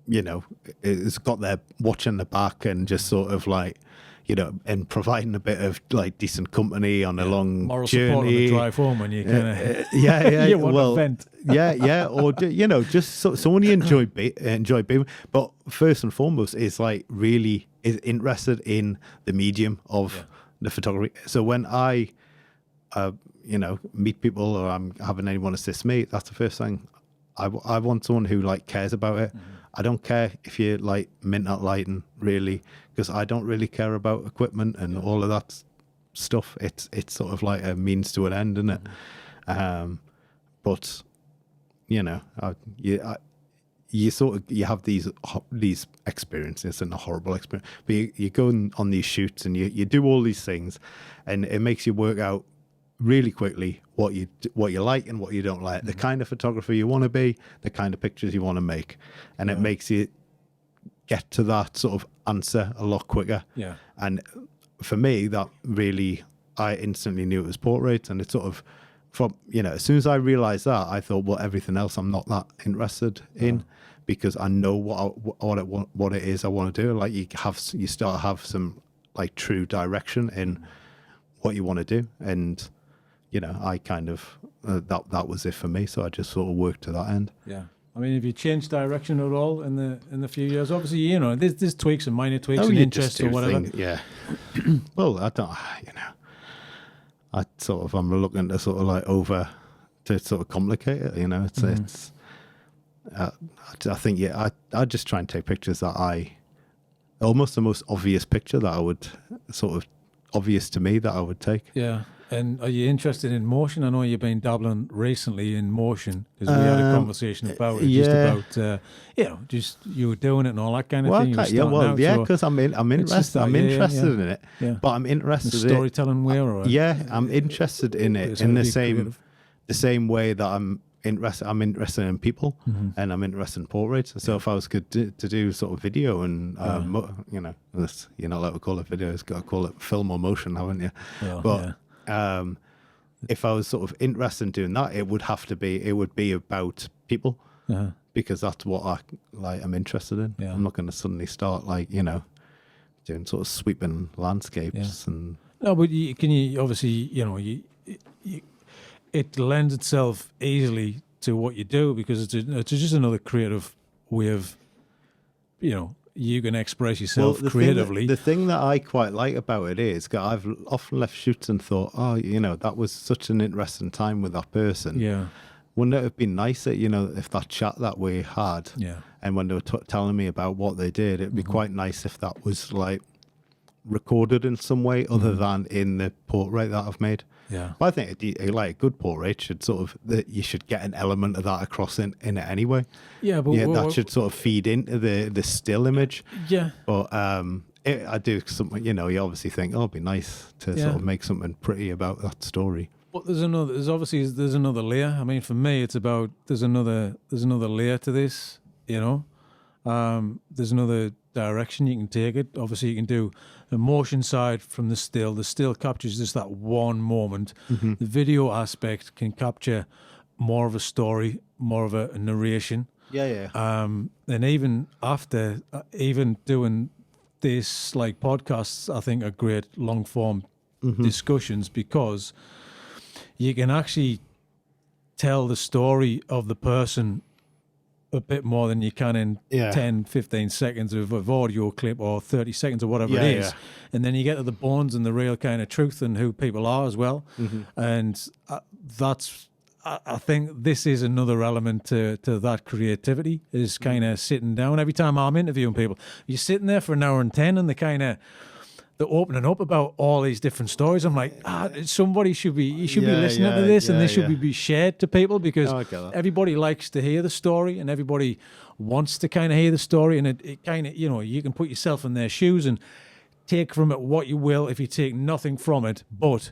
you know, has got their watch in the back and just sort of like, you know, and providing a bit of like decent company on a long moral journey. Support on the drive home when you kind of you want to vent. Or you know, just someone you enjoy being. But first and foremost is like really is interested in the medium of the photography. So when I, you know, meet people or I'm having anyone assist me, that's the first thing. I want someone who like cares about it. I don't care if you like mint out lighting, really, because I don't really care about equipment and all of that stuff. It's sort of like a means to an end, isn't it? But you know, you have these experiences and a horrible experience. But you go on these shoots and you do all these things, and it makes you work out really quickly what you like and what you don't like, the kind of photographer you want to be, the kind of pictures you want to make, and it makes you get to that sort of answer a lot quicker. And for me, that really, I instantly knew it was portrait, and it sort of from, as soon as I realized that, I thought, well, everything else I'm not that interested in, because I know what it is I want to do. Like you start to have some like true direction in what you want to do, and I kind of that was it for me. So I just sort of worked to that end. Yeah. I mean, have you changed direction at all in the few years? Obviously, there's tweaks and minor tweaks and interests or whatever. Yeah. Well, I don't. I'm looking to sort of like to sort of complicate it. It's. I think I just try and take pictures that almost the most obvious picture that I would sort of obvious to me that I would take. Yeah. And are you interested in motion? I know you've been dabbling recently in motion, because we had a conversation about it, just about, just you were doing it and all that kind of thing. Because I'm interested. I'm interested in it, but I'm interested in storytelling way, or I'm interested in it in the same way that I'm interested in people, and I'm interested in portraits. So if I was good to do sort of video and you're not allowed to call it video, it's got to call it film or motion, haven't you? If I was sort of interested in doing that, it would be about people, because that's what I'm interested in. I'm not going to suddenly start doing sort of sweeping landscapes and. No, but obviously it lends itself easily to what you do, because it's just another creative way of, you can express yourself creatively. The thing that I quite like about it is, I've often left shoots and thought, that was such an interesting time with that person. Yeah. Wouldn't it have been nicer, if that chat that we had, and when they were telling me about what they did, it'd be quite nice if that was like recorded in some way other than in the portrait that I've made. Yeah, but I think a good portrait should you should get an element of that across in it anyway. Yeah, but that should sort of feed into the still image. Yeah, but I do something. You obviously think, it'd be nice to sort of make something pretty about that story. But there's another layer. I mean, for me, it's about there's another layer to this. There's another direction you can take it. Obviously, you can do the motion side from the still. The still captures just that one moment. The video aspect can capture more of a story, more of a narration. And even after, even doing this, like podcasts, I think are great long form discussions, because you can actually tell the story of the person a bit more than you can in 10, 15 seconds of audio clip, or 30 seconds or whatever it is. And then you get to the bones and the real kind of truth and who people are as well. And I think this is another element to that creativity, is kind of sitting down. Every time I'm interviewing people, you're sitting there for an hour and 10 and they're opening up about all these different stories. I'm like, somebody should be listening to this, and this should be shared to people, because everybody likes to hear the story, and everybody wants to kind of hear the story, and it kind of, you can put yourself in their shoes and take from it what you will if you take nothing from it, but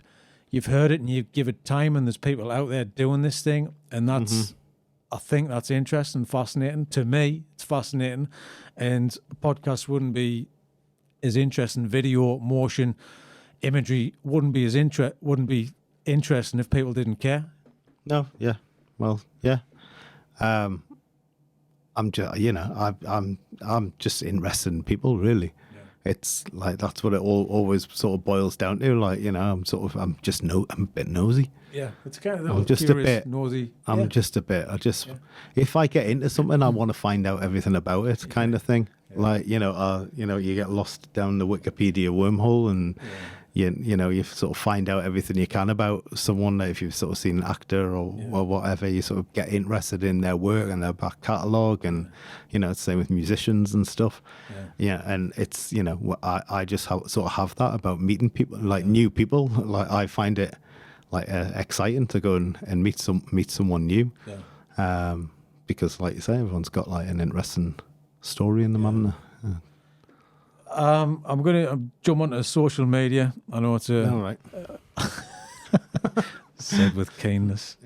you've heard it and you give it time, and there's people out there doing this thing, and that's, I think that's interesting, fascinating. To me, it's fascinating, and a podcast wouldn't be as interesting. Video, motion, imagery wouldn't be interesting if people didn't care. No, yeah, well, yeah. I'm just, I'm just interested in people, really. Yeah. It's like that's what it always sort of boils down to. Like, I'm a bit nosy. Yeah, it's kind of I'm just curious, a bit nosy. I'm just a bit. If I get into something, I want to find out everything about it, kind of thing. Like, you get lost down the Wikipedia wormhole, and you sort of find out everything you can about someone. If you've sort of seen an actor or whatever, you sort of get interested in their work and their back catalogue, and it's the same with musicians and stuff. And it's I just sort of have that about meeting people, like new people. Like, I find it like exciting to go and meet someone new, because, like you say, everyone's got like an interesting story in the man. I'm going to jump onto social media. I know it's all right. Said with keenness.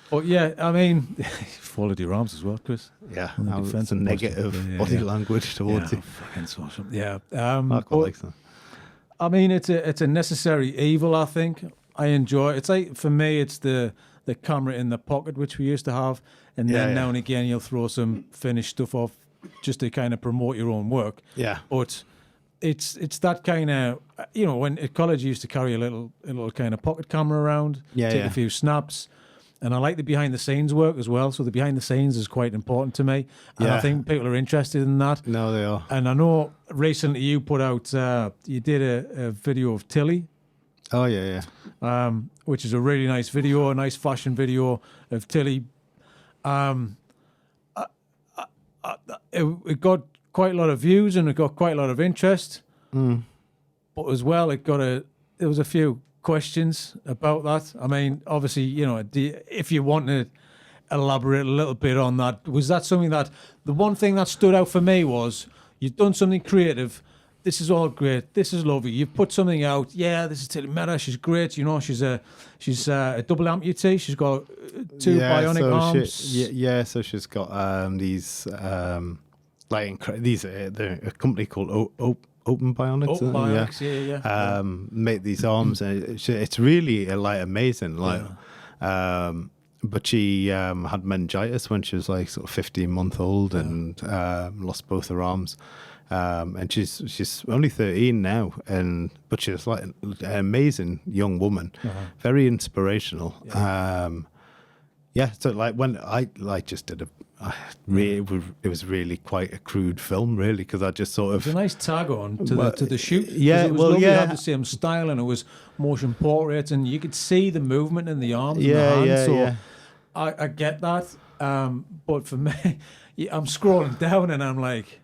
But yeah, I mean, followed your arms as well, Chris. Yeah, it's a negative body language towards it. Fucking social. Yeah. I mean, it's a necessary evil, I think. I enjoy it. It's like, for me, it's the camera in the pocket, which we used to have, and then now and again you'll throw some finished stuff off just to kind of promote your own work. Yeah. But it's that kind of, when at college you used to carry a little kind of pocket camera around, take a few snaps. And I like the behind the scenes work as well. So the behind the scenes is quite important to me. And I think people are interested in that. No, they are. And I know recently you put out, you did a video of Tilly. Oh, yeah. Which is a really nice video, a nice fashion video of Tilly. It got quite a lot of views and it got quite a lot of interest. But as well, there was a few questions about that. I mean, obviously, if you want to elaborate a little bit on that, was that something that, the one thing that stood out for me was you've done something creative. This is all great. This is lovely. You've put something out. Yeah, this is Tilly Meta. She's great. She's a double amputee. She's got two bionic arms. So she's got these these they're a company called Open Bionics. Open Bionics, yeah. Make these arms, and it's really amazing. But she had meningitis when she was sort of 15-month old and lost both her arms. And she's only 13 now, but she's an amazing young woman, very inspirational. So when I just did it was really quite a crude film, really, because I just sort of... It was a nice tag on to the shoot. Yeah, it was lovely. It had the same style, and it was motion portrait, and you could see the movement in the arms and the hands. So I get that, but for me, I'm scrolling down and I'm like,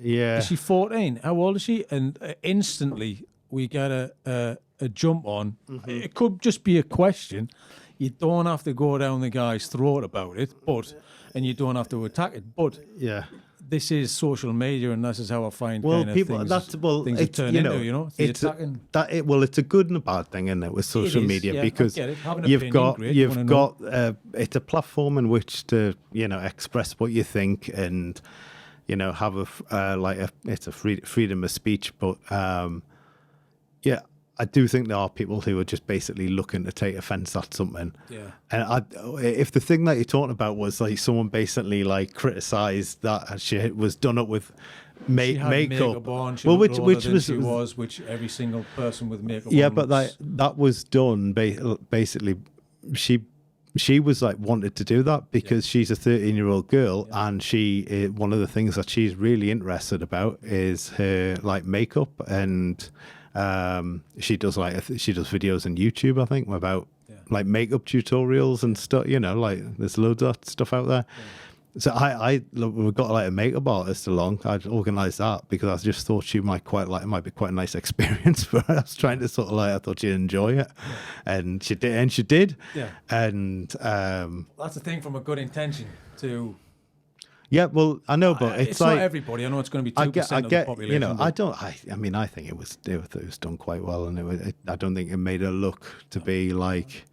is she 14? How old is she? And instantly we get a jump on. It could just be a question. You don't have to go down the guy's throat about it, and you don't have to attack it. But this is social media, and this is how I find people. Things are turned into. It's attacking. It's a good and a bad thing, isn't it, with social media, because you've got it's a platform in which to express what you think and have it's a freedom of speech, but I do think there are people who are just basically looking to take offence at something. Yeah. And if the thing that you're talking about was someone basically criticised that she was done up with makeup on, which every single person with makeup. Yeah, but that was done basically. She was wanted to do that because she's a 13-year-old girl, and she one of the things that she's really interested about is her makeup, and she does videos on YouTube, I think, about makeup tutorials and stuff. There's loads of that stuff out there. So we got a makeup artist along. I'd organised that because I just thought she might it might be quite a nice experience for her. I was trying to I thought she'd enjoy it, and she did. Yeah. And that's the thing, from a good intention to. Yeah, well, I know, but it's not everybody. I know it's going to be 2% of the population. I think it was done quite well, and I don't think it made her look to be like.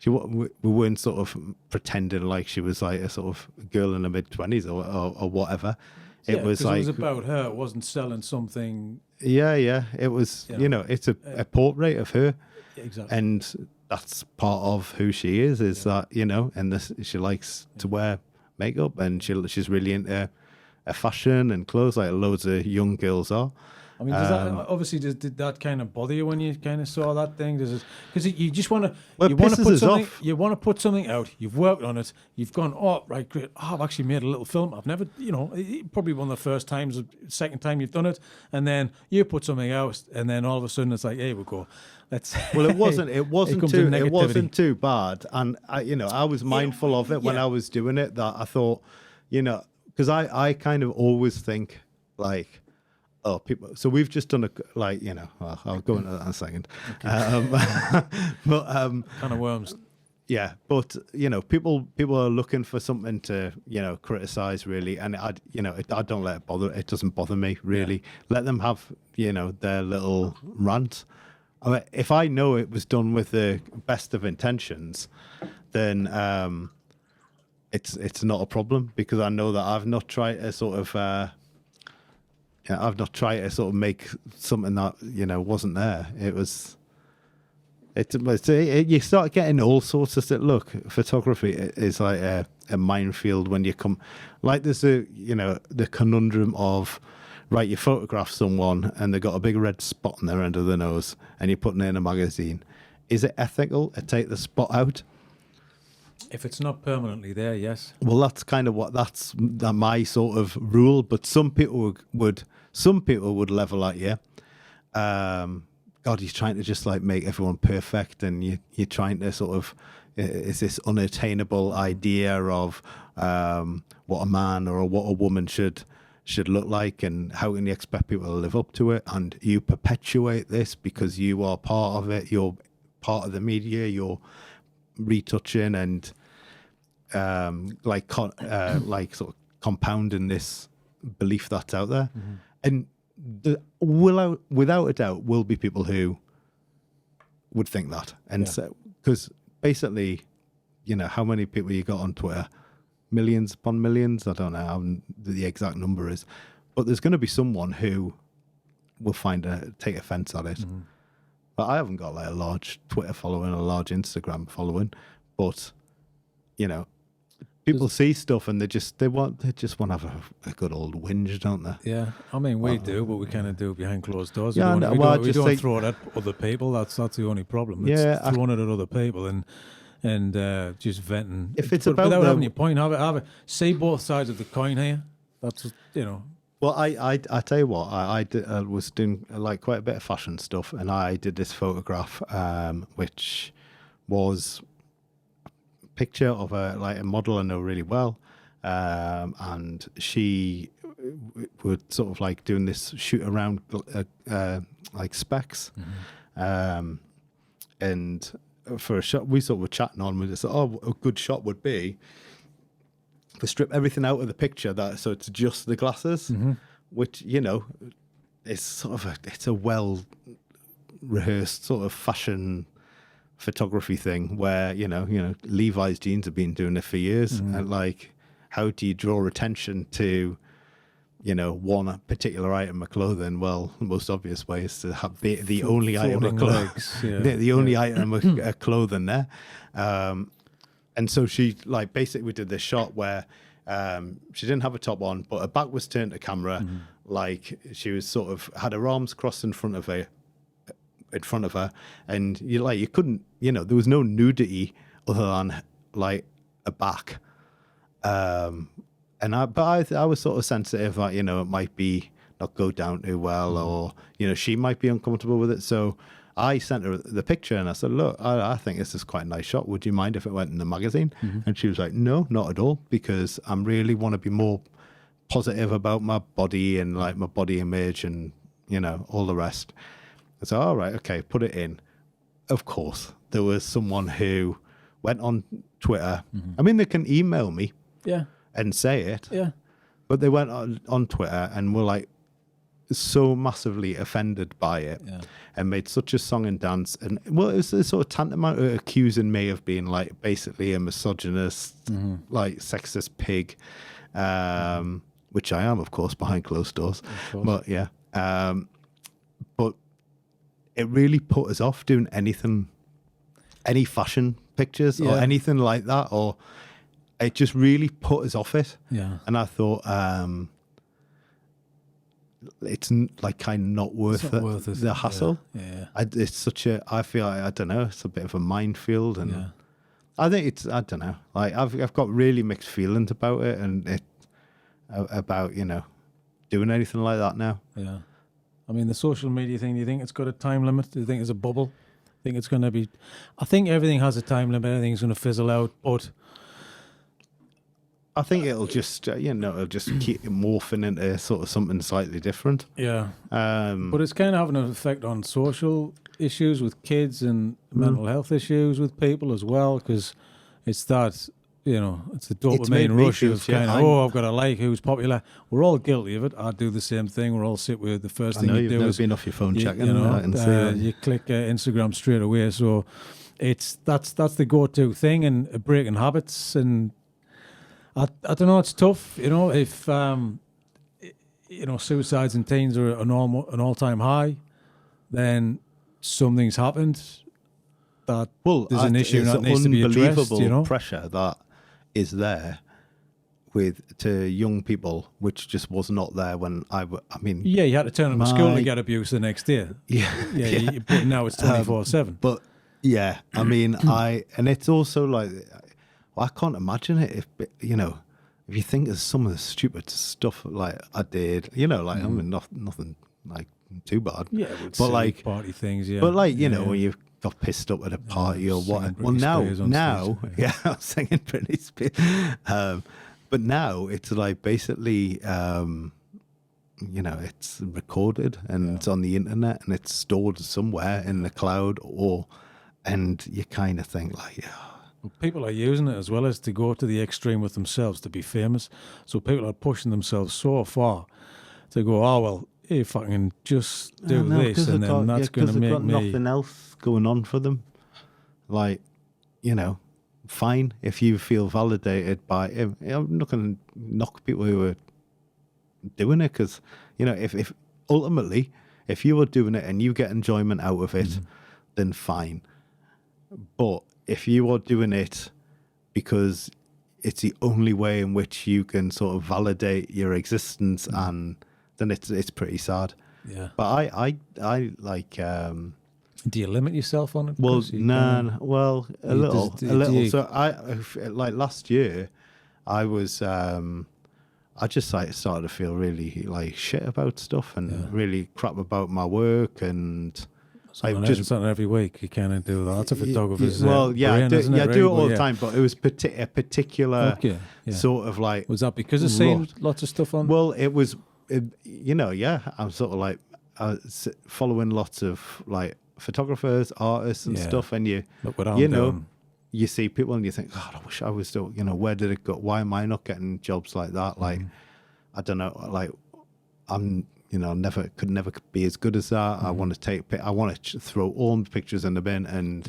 We weren't sort of pretending like she was a sort of girl in her mid-20s or whatever. It was it was about her. It wasn't selling something. Yeah. It was, it's a portrait of her. Exactly. And that's part of who she is that, and she likes to wear makeup, and she's really into fashion and clothes, like loads of young girls are. I mean, did that kind of bother you when you kind of saw that thing? Because you just want to, you want to put something out. You've worked on it. You've gone, oh, right, great. Oh, I've actually made a little film. I've never, probably one of the first times, second time you've done it, and then you put something out, and then all of a sudden it's like, here we go. Well, it wasn't too bad, and I was mindful of it when I was doing it. That I thought, because I kind of always think people. So we've just done I'll go into that in a second. Okay. But kind of worms. Yeah, but people are looking for something to criticize, really, and I don't let it bother. It doesn't bother me, really. Yeah. Let them have their little rant. I mean, if I know it was done with the best of intentions, then it's not a problem, because I know that I've not tried to sort of. I've not tried to sort of make something that wasn't there. It was, You start getting all sorts of stuff. Look, photography is like a minefield when you come. Like there's the conundrum of, right, you photograph someone and they've got a big red spot on their end of the nose, and you're putting it in a magazine. Is it ethical to take the spot out? If it's not permanently there, yes. Well, that's kind of my sort of rule. But some people would level at you. God, he's trying to just like make everyone perfect, and you're trying to sort of is this unattainable idea of what a man or what a woman should look like, and how can you expect people to live up to it? And you perpetuate this because you are part of it. You're part of the media. You're retouching and like sort of compounding this belief that's out there, and. Without a doubt, will be people who would think that, and so because basically, how many people you got on Twitter, millions upon millions. I don't know how the exact number is, but there's going to be someone who will take offense at it. But I haven't got like a large Twitter following, a large Instagram following, but people see stuff and they just want to have a good old whinge, don't they? Yeah, I mean we do, but we kind of do it behind closed doors. Yeah, we don't throw it at other people. That's the only problem. It's throwing it at other people and just venting. If it's about without having your point, have it. See both sides of the coin here. That's Well, I tell you what, I was doing like quite a bit of fashion stuff, and I did this photograph, which was picture of a model I know really well, and she would sort of like doing this shoot around like specs, and for a shot we sort of were chatting on. We just thought, a good shot would be to strip everything out of the picture so it's just the glasses, which is sort of it's a well rehearsed sort of fashion photography thing where Levi's jeans have been doing it for years, and like how do you draw attention to one particular item of clothing? Well, the most obvious way is to have the only item of clothing, the only item of clothing there, and so she like basically we did this shot where she didn't have a top on, but her back was turned to camera, like she was sort of had her arms crossed in front of her, and you couldn't, there was no nudity other than like a back, and I was sort of sensitive that it might be not go down too well, or she might be uncomfortable with it, so I sent her the picture and I said, look, I think this is quite a nice shot, would you mind if it went in the magazine? And she was like, no, not at all, because I really want to be more positive about my body and like my body image and all the rest. So, all right, okay, put it in. Of course, there was someone who went on Twitter. I mean, they can email me and say it. Yeah. But they went on Twitter and were like so massively offended by it and made such a song and dance. And, well, it was sort of tantamount to accusing me of being like basically a misogynist, like sexist pig, which I am, of course, behind closed doors. But yeah. But it really put us off doing anything, any fashion pictures or anything like that, or it just really put us off it. Yeah. And I thought, it's like kind of not worth the hassle. Yeah. It's such I feel like, I don't know, it's a bit of a minefield, and I think I don't know, like I've got really mixed feelings about it, and about doing anything like that now. Yeah. I mean, the social media thing, do you think it's got a time limit? Do you think it's a bubble? I think it's going to be... I think everything has a time limit. Everything's going to fizzle out, but... I think it'll just, it'll just keep morphing into sort of something slightly different. Yeah. But it's kind of having an effect on social issues with kids and mental health issues with people as well, because it's that... it's the dopamine rush of kind of, I've got to like who's popular. We're all guilty of it. I do the same thing. We're all sit with the first thing you do is been off your phone checking. You click Instagram straight away. So that's the go-to thing, and breaking habits. And I don't know. It's tough. If suicides in teens are an all-time high, then something's happened. that there's an issue that needs to be addressed. Unbelievable You know, pressure that is there to young people, which just was not there when I mean, yeah, you had to turn up to school to get abuse the next day. Yeah. But now it's 24/7. But yeah, I mean, and it's also like, I can't imagine it if, you know, if you think of some of the stupid stuff like I did, you know, like I mean, nothing like too bad. Yeah, but like party things. Yeah, but like you know when you got pissed up at a party or what. Well, now, stage, yeah, I was singing Britney Spears. But now it's like basically, you know, it's recorded and it's on the internet and it's stored somewhere in the cloud, and you kind of think like, yeah. People are using it as well as to go to the extreme with themselves to be famous. So people are pushing themselves so far to go, oh well, if I can just do this, and then that's going to make got me nothing else going on for them. Like, you know, fine if you feel validated by. I'm not going to knock people who are doing it, because you know, if ultimately if you are doing it and you get enjoyment out of it, then fine. But if you are doing it because it's the only way in which you can sort of validate your existence, and then it's pretty sad. Yeah. But I like. Do you limit yourself on it? Well, no. Well, a little. So I like last year, I was. I just like started to feel really like shit about stuff and really crap about my work, and it's not every week you kind of do that. That's a photographer's brain, isn't it? I do it all the time, but it was a particular sort of like. Was that because of seeing lots of stuff on? Well, it was, you know, I'm sort of like following lots of like photographers, artists, and stuff, and you know. You see people and you think, God, I wish I was still, you know, where did it go? Why am I not getting jobs like that? Like, I don't know, like, I'm, you know, could never be as good as that. I want to throw all the pictures in the bin and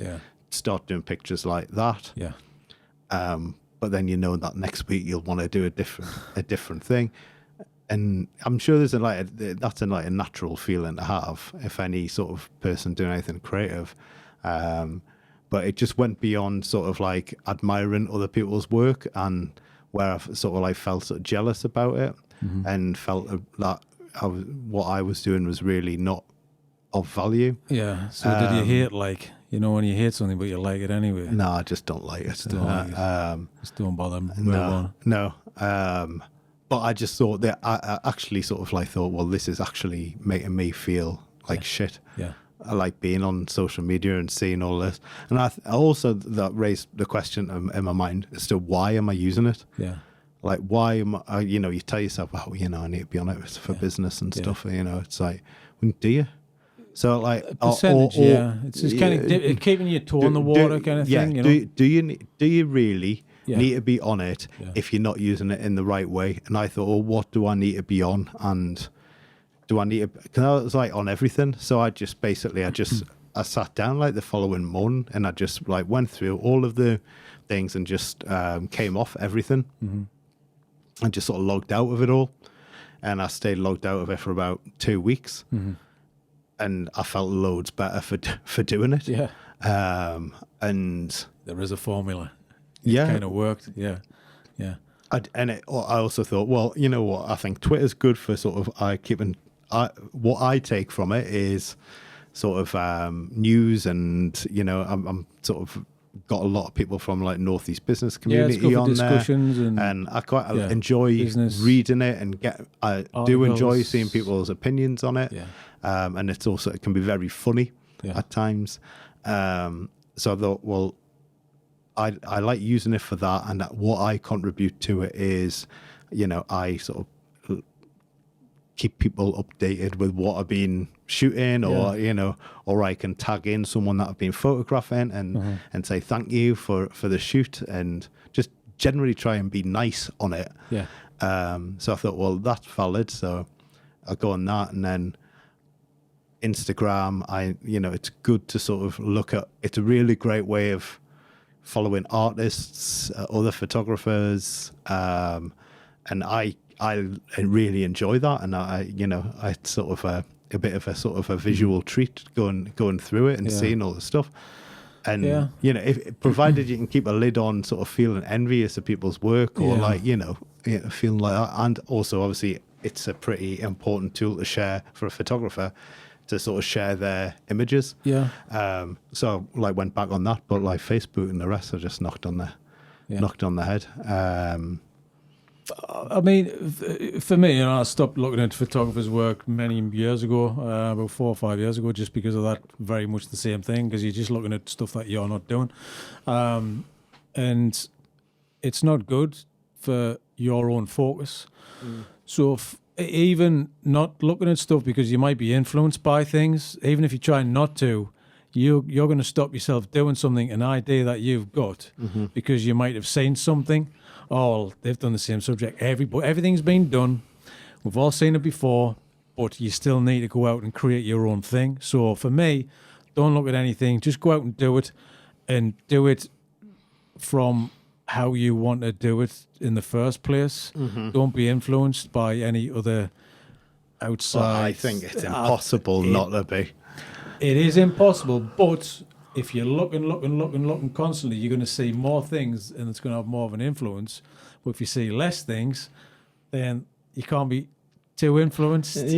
start doing pictures like that. Yeah. But then you know that next week you'll want to do a different thing. And I'm sure that's a natural feeling to have if any sort of person doing anything creative. But it just went beyond sort of like admiring other people's work, and where I sort of like felt sort of jealous about it, and felt that what I was doing was really not of value. Yeah. So did you hate, like, you know, when you hate something but you like it anyway? No, I just don't like it. Just don't bother. No. But I just thought that I actually sort of like thought, well, this is actually making me feel like shit. Yeah. I like being on social media and seeing all this. And I also that raised the question in my mind as to why am I using it? Yeah. Like, why am I, you know, you tell yourself, oh, you know, I need to be on it for business and stuff. You know, it's like, well, do you? So like, percentage, it's just kind of keeping your toe in the water kind of thing. You know? Do you really need to be on it if you're not using it in the right way? And I thought, well, what do I need to be on? And do I need to? Because I was like on everything. So I sat down like the following morning and I just like went through all of the things and just came off everything and just sort of logged out of it all. And I stayed logged out of it for about 2 weeks. And I felt loads better for doing it. Yeah. And there is a formula. It kind of worked. Yeah. Yeah. I also thought, well, you know what? I think Twitter's good for sort of what I take from it is sort of news, and you know, I'm sort of got a lot of people from like Northeast business community on discussions there, and I quite enjoy reading it, and I do enjoy seeing people's opinions on it. And it's also, it can be very funny at times. So I thought, well, I like using it for that, and that what I contribute to it is, you know, I sort of keep people updated with what I've been shooting, or you know, or I can tag in someone that I've been photographing and say thank you for the shoot, and just generally try and be nice on it. So I thought, well, that's valid, so I'll go on that. And then Instagram, you know, it's good to sort of look at. It's a really great way of following artists, other photographers, and I really enjoy that, and I sort of a bit of a sort of a visual treat going through it and seeing all the stuff. And Yeah. if provided you can keep a lid on, sort of feeling envious of people's work, or like feeling like that, and also obviously it's a pretty important tool to share for a photographer to sort of share their images. Yeah. So like went back on that, but like Facebook and the rest are just knocked on the head. I mean, for me, I stopped looking at photographers' work many years ago, about 4 or 5 years ago, just because of that. Very much the same thing, because you're just looking at stuff that you're not doing, and it's not good for your own focus. So even not looking at stuff because you might be influenced by things, even if you try not to, you're going to stop yourself doing something, an idea that you've got, because you might have seen something. Oh, they've done the same subject. Everything's been done. We've all seen it before, but you still need to go out and create your own thing. So for me, don't look at anything. Just go out and do it from how you want to do it in the first place. Don't be influenced by any other outside. Well, I think it's impossible not to be. It is impossible, but if you're looking constantly, you're going to see more things, and it's going to have more of an influence. But if you see less things, then you can't be too influenced by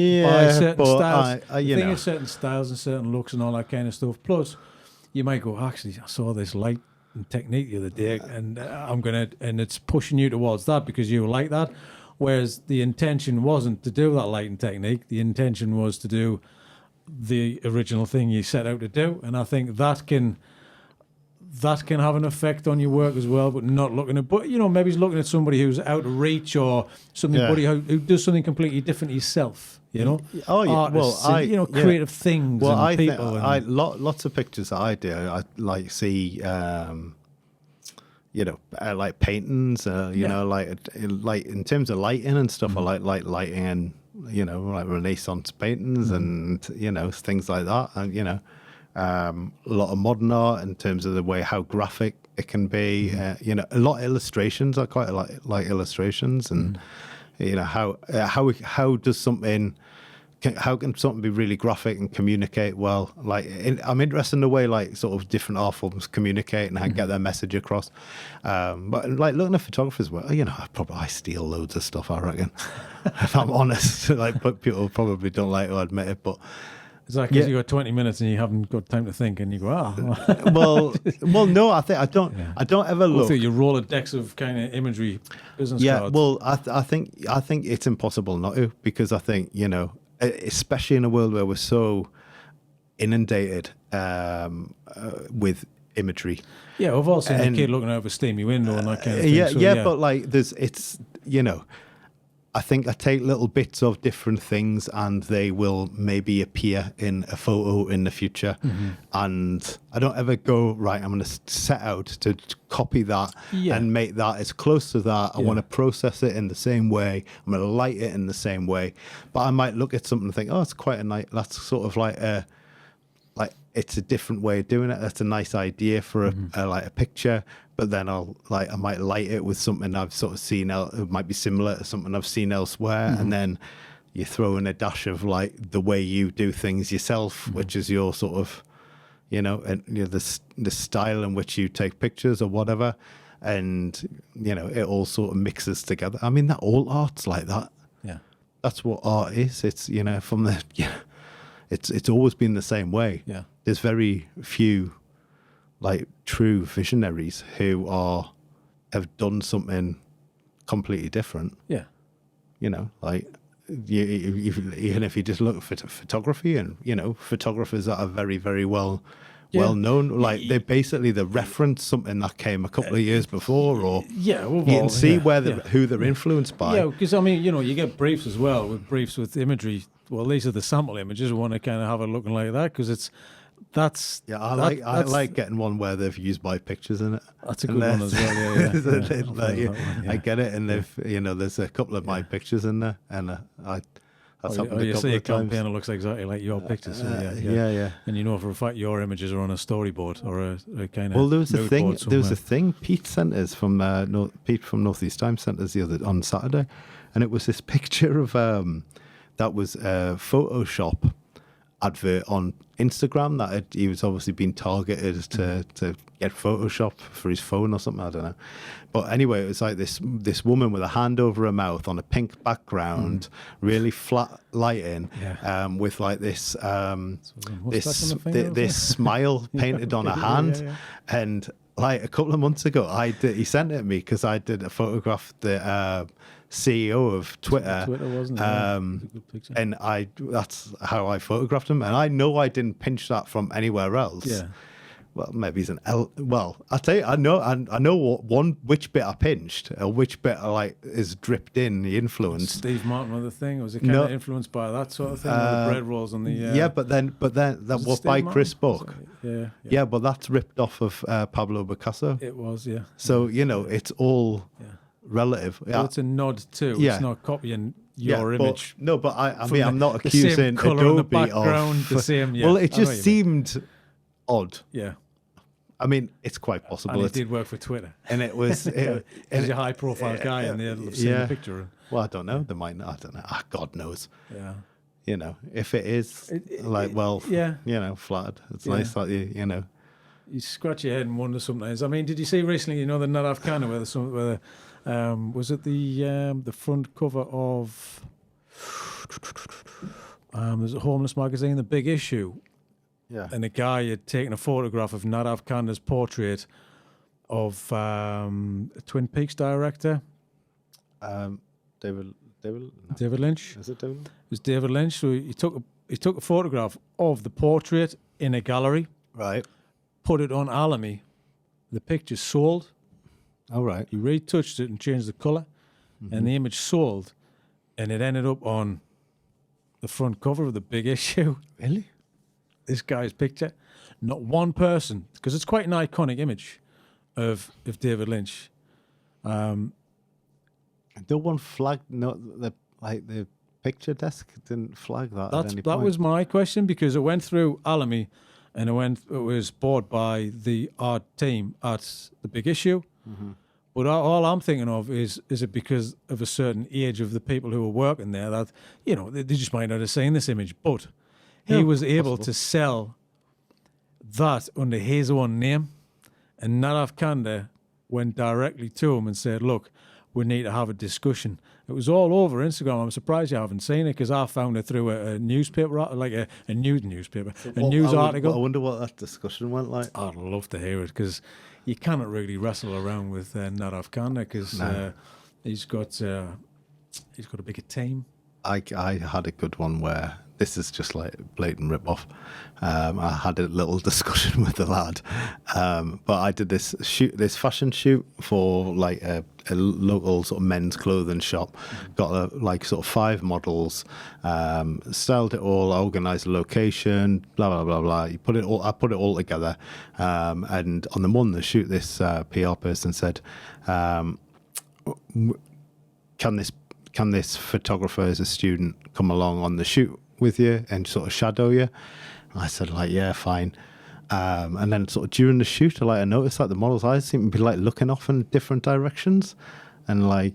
certain styles. I think of certain styles and certain looks and all that kind of stuff. Plus, you might go, actually, I saw this light and technique the other day, and and it's pushing you towards that because you like that. Whereas the intention wasn't to do that light and technique. The intention was to do the original thing you set out to do, and I think that can have an effect on your work as well. But not looking at, maybe he's looking at somebody who's out of reach or somebody who does something completely different to yourself. Oh yeah, artists, well, creative things. Well, and people. Lots of pictures that I do. I like see. Like paintings. Like in terms of lighting and stuff. I like lighting and. Like Renaissance paintings and things like that, and a lot of modern art in terms of the way how graphic it can be. A lot of illustrations. I quite like illustrations, and how does something. How can something be really graphic and communicate well? I'm interested in the way sort of different art forms communicate and how get their message across. But looking at photographers' work, I steal loads of stuff. I reckon, if I'm honest, but people probably don't like to admit it. But it's like because you got 20 minutes and you haven't got time to think, and you go, well, no, I don't ever look through your Rolodex of kind of imagery business cards. Well, I think it's impossible not to, because I think especially in a world where we're so inundated with imagery. Yeah, we've all seen a kid looking out of a steamy window and that kind of thing. But I think I take little bits of different things and they will maybe appear in a photo in the future. And I don't ever go, right, I'm going to set out to copy that and make that as close to that. I want to process it in the same way. I'm going to light it in the same way. But I might look at something and think, oh, it's quite a nice, that's sort of it's a different way of doing it. That's a nice idea for a picture. But then I might light it with something I've sort of seen. It might be similar to something I've seen elsewhere, and then you throw in a dash of the way you do things yourself, which is your sort of, the style in which you take pictures or whatever, and it all sort of mixes together. I mean, that all art's like that. Yeah, that's what art is. It's from the it's always been the same way. Yeah, there's very few true visionaries who have done something completely different. Yeah. Even if you just look at photography and, photographers that are very, very well known, they basically reference something that came a couple of years before, or you can see who they're influenced by. Yeah, because you get briefs as well, with imagery. Well, these are the sample images. We want to kind of have it looking like that because I like getting one where they've used my pictures in it. That's a good one as well. I get it, and there's a couple of my pictures in there, and that's happened a couple of times. Campaign looks exactly like your pictures. Yeah. And for a fact your images are on a storyboard or a kind of. Well, there was a thing. Pete sent us from Pete from Northeast Times sent us on Saturday, and it was this picture of that was Photoshop. advert on Instagram that he was obviously being targeted to get Photoshop for his phone or something. I don't know. But anyway, it was like this woman with a hand over her mouth on a pink background, really flat lighting, with like this this smile painted on her hand. And like a couple of months ago, he sent it to me because I did a photograph the CEO of Twitter. Twitter wasn't it? It was a good picture. And that's how I photographed him. And I know I didn't pinch that from anywhere else. Yeah. Well, maybe he's well, I'll tell you, I know which bit I pinched or which bit is dripped in the influence. Steve Martin or the thing, or was it kind of influenced by that sort of thing? The bread rolls on the yeah, but then that was by Steve Chris Martin? Buck. Yeah, but that's ripped off of Pablo Picasso. it was, yeah. So it's all relative. Well, it's a nod too. It's not copying your image. But I mean, I'm not accusing colour Adobe on the background, of the same. Yeah, well, it just seemed odd. Yeah. I mean, it's quite possible. And it did work for Twitter. And it was... He's a high-profile guy, and they'll have seen the picture. Well, I don't know. They might not. I don't know. God knows. Yeah. If it is, flattered. It's nice that You scratch your head and wonder sometimes. I mean, did you see recently, the Nadav Khanna, was it the front cover of... there's a homeless magazine, The Big Issue. Yeah. And a guy had taken a photograph of Nadav Khanna's portrait of a Twin Peaks director. David Lynch. Is it David? It was David Lynch. So he took a photograph of the portrait in a gallery. Right. Put it on Alamy. The picture sold. All right. He retouched it and changed the colour. And the image sold. And it ended up on the front cover of The Big Issue. Really? This guy's picture. Not one person, because it's quite an iconic image of David Lynch. No one flagged the picture desk didn't flag that. That was my question, because it went through Alamy and it was bought by the art team at The Big Issue. But all I'm thinking of is it because of a certain age of the people who were working there that they just might not have seen this image, but he was able to sell that under his own name, and Nadav Khanna went directly to him and said, "Look, we need to have a discussion." It was all over Instagram. I'm surprised you haven't seen it, because I found it through a newspaper, like a news article. I wonder what that discussion went like. I'd love to hear it, because you cannot really wrestle around with Nadav Khanna, because he's got a bigger team. I had a good one where this is just like blatant rip-off. I had a little discussion with the lad, but I did this fashion shoot for like a local sort of men's clothing shop. Got sort of 5 models, styled it all, organised the location, blah blah blah blah. I put it all together, and on the morning of the shoot, this PR person said, "Can this photographer as a student come along on the shoot with you and sort of shadow you?" And I said, yeah, fine. And then sort of during the shoot, I noticed the models' eyes seem to be looking off in different directions, and I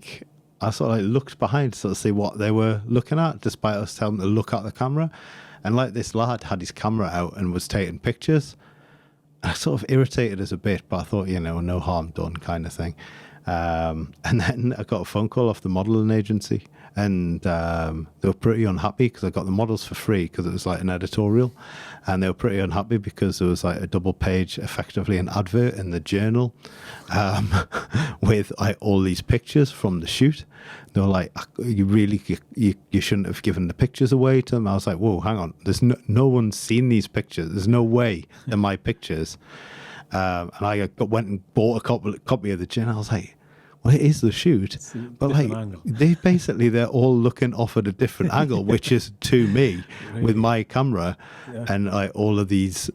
sort of looked behind to sort of see what they were looking at, despite us telling them to look at the camera. And this lad had his camera out and was taking pictures. I sort of irritated us a bit, but I thought, no harm done kind of thing. And then I got a phone call off the modelling agency, and they were pretty unhappy because I got the models for free because it was an editorial, and they were pretty unhappy because there was a double page, effectively an advert in the journal, with all these pictures from the shoot. They were like, you shouldn't have given the pictures away to them. I was like, whoa, hang on, there's no one's seen these pictures, there's no way they're my pictures. And I went and bought a copy of the journal. I was like, well, it is the shoot, but they're all looking off at a different angle, which is to me with my camera, and all of these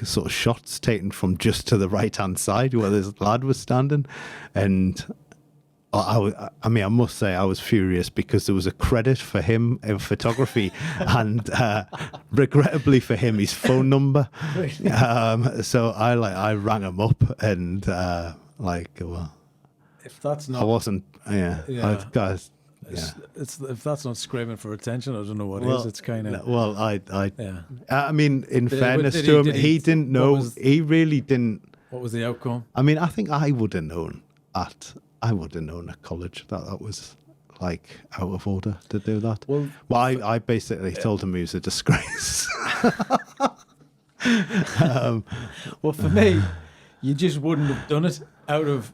sort of shots taken from just to the right hand side where this lad was standing, and I must say I was furious because there was a credit for him in photography and regrettably for him his phone number. So I rang him up and well, if that's not, I wasn't. It's if that's not screaming for attention, I don't know what is. It's kind of well, I mean, in fairness did to him, did he didn't know. He really didn't. What was the outcome? I mean, I think I would have known at college that was like out of order to do that. Well, I basically told him he was a disgrace. Well, for me, you just wouldn't have done it out of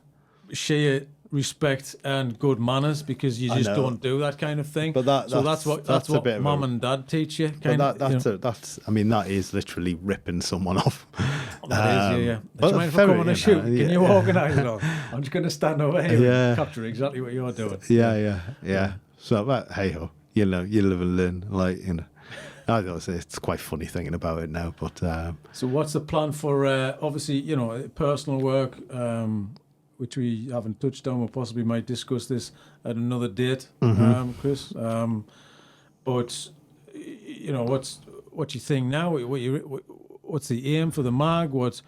sheer respect and good manners, because you just don't do that kind of thing. But that's what mum and dad teach you. That's I mean, that is literally ripping someone off. That is, yeah. Do you mind if I come on a shoot? Can you organise it all? I'm just going to stand over here and capture exactly what you're doing. Yeah. So, but hey ho, you live and learn. Like, I don't say it's quite funny thinking about it now. But so, what's the plan for? Obviously, personal work. Which we haven't touched on. We possibly might discuss this at another date, Chris. But what you think now? What's the aim for the mag? What's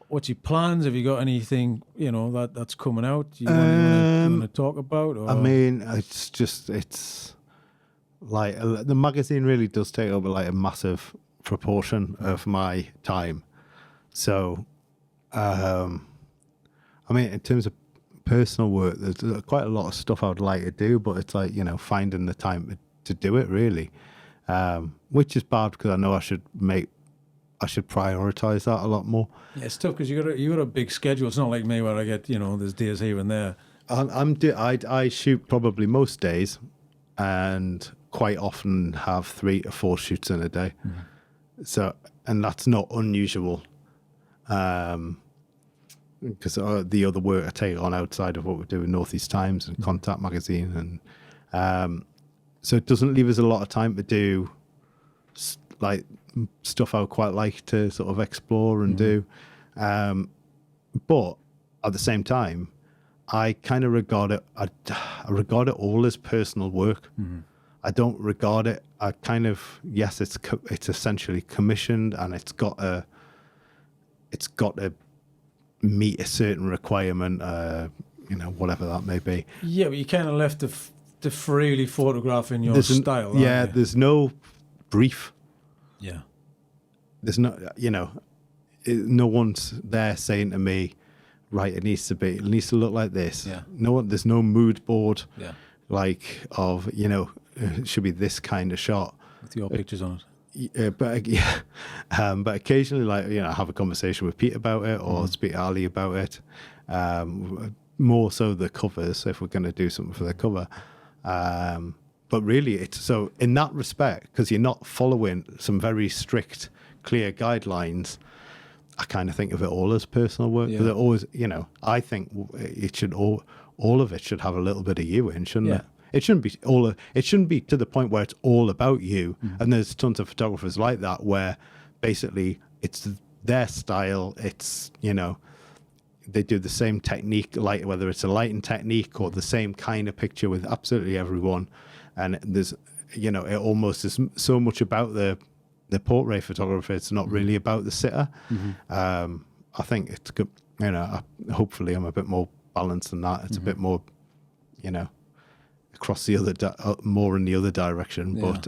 your plans? Have you got anything that's coming out? You want to talk about? Or? I mean, it's like the magazine really does take over like a massive proportion of my time. So. I mean, in terms of personal work, there's quite a lot of stuff I would like to do, but it's like, finding the time to do it, really, which is bad because I know I should prioritize that a lot more. Yeah, it's tough because you got a big schedule. It's not like me where I get, there's days here and there. I shoot probably most days, and quite often have 3 to 4 shoots in a day. Mm-hmm. So, and that's not unusual. Because the other work I take on outside of what we do in Northeast Times and Contact Magazine, and so it doesn't leave us a lot of time to do like stuff I would quite like to sort of explore and do. But at the same time, I kind of regard it. I regard it all as personal work. Mm-hmm. I don't regard it. I kind of it's essentially commissioned, and it's got to meet a certain requirement, whatever that may be. Yeah, but you kind of left to freely photograph in your style. There's no brief. Yeah. There's no, no one's there saying to me, right, it needs to look like this. Yeah. There's no mood board. Yeah. Like of, it should be this kind of shot. With your pictures on it. But occasionally, like, I have a conversation with Pete about it, or speak to Ali about it. More so the covers, if we're going to do something for the cover. But really, it's so in that respect, because you're not following some very strict, clear guidelines. I kind of think of it all as personal work. Because it always, I think it should all of it should have a little bit of you in, shouldn't it? It shouldn't be it shouldn't be to the point where it's all about you. And there's tons of photographers like that where basically it's their style. It's, they do the same technique, like whether it's a lighting technique or the same kind of picture with absolutely everyone. And there's, it almost is so much about the portrait photographer. It's not really about the sitter. I think it's good. Hopefully I'm a bit more balanced than that. It's a bit more, across the other more in the other direction, but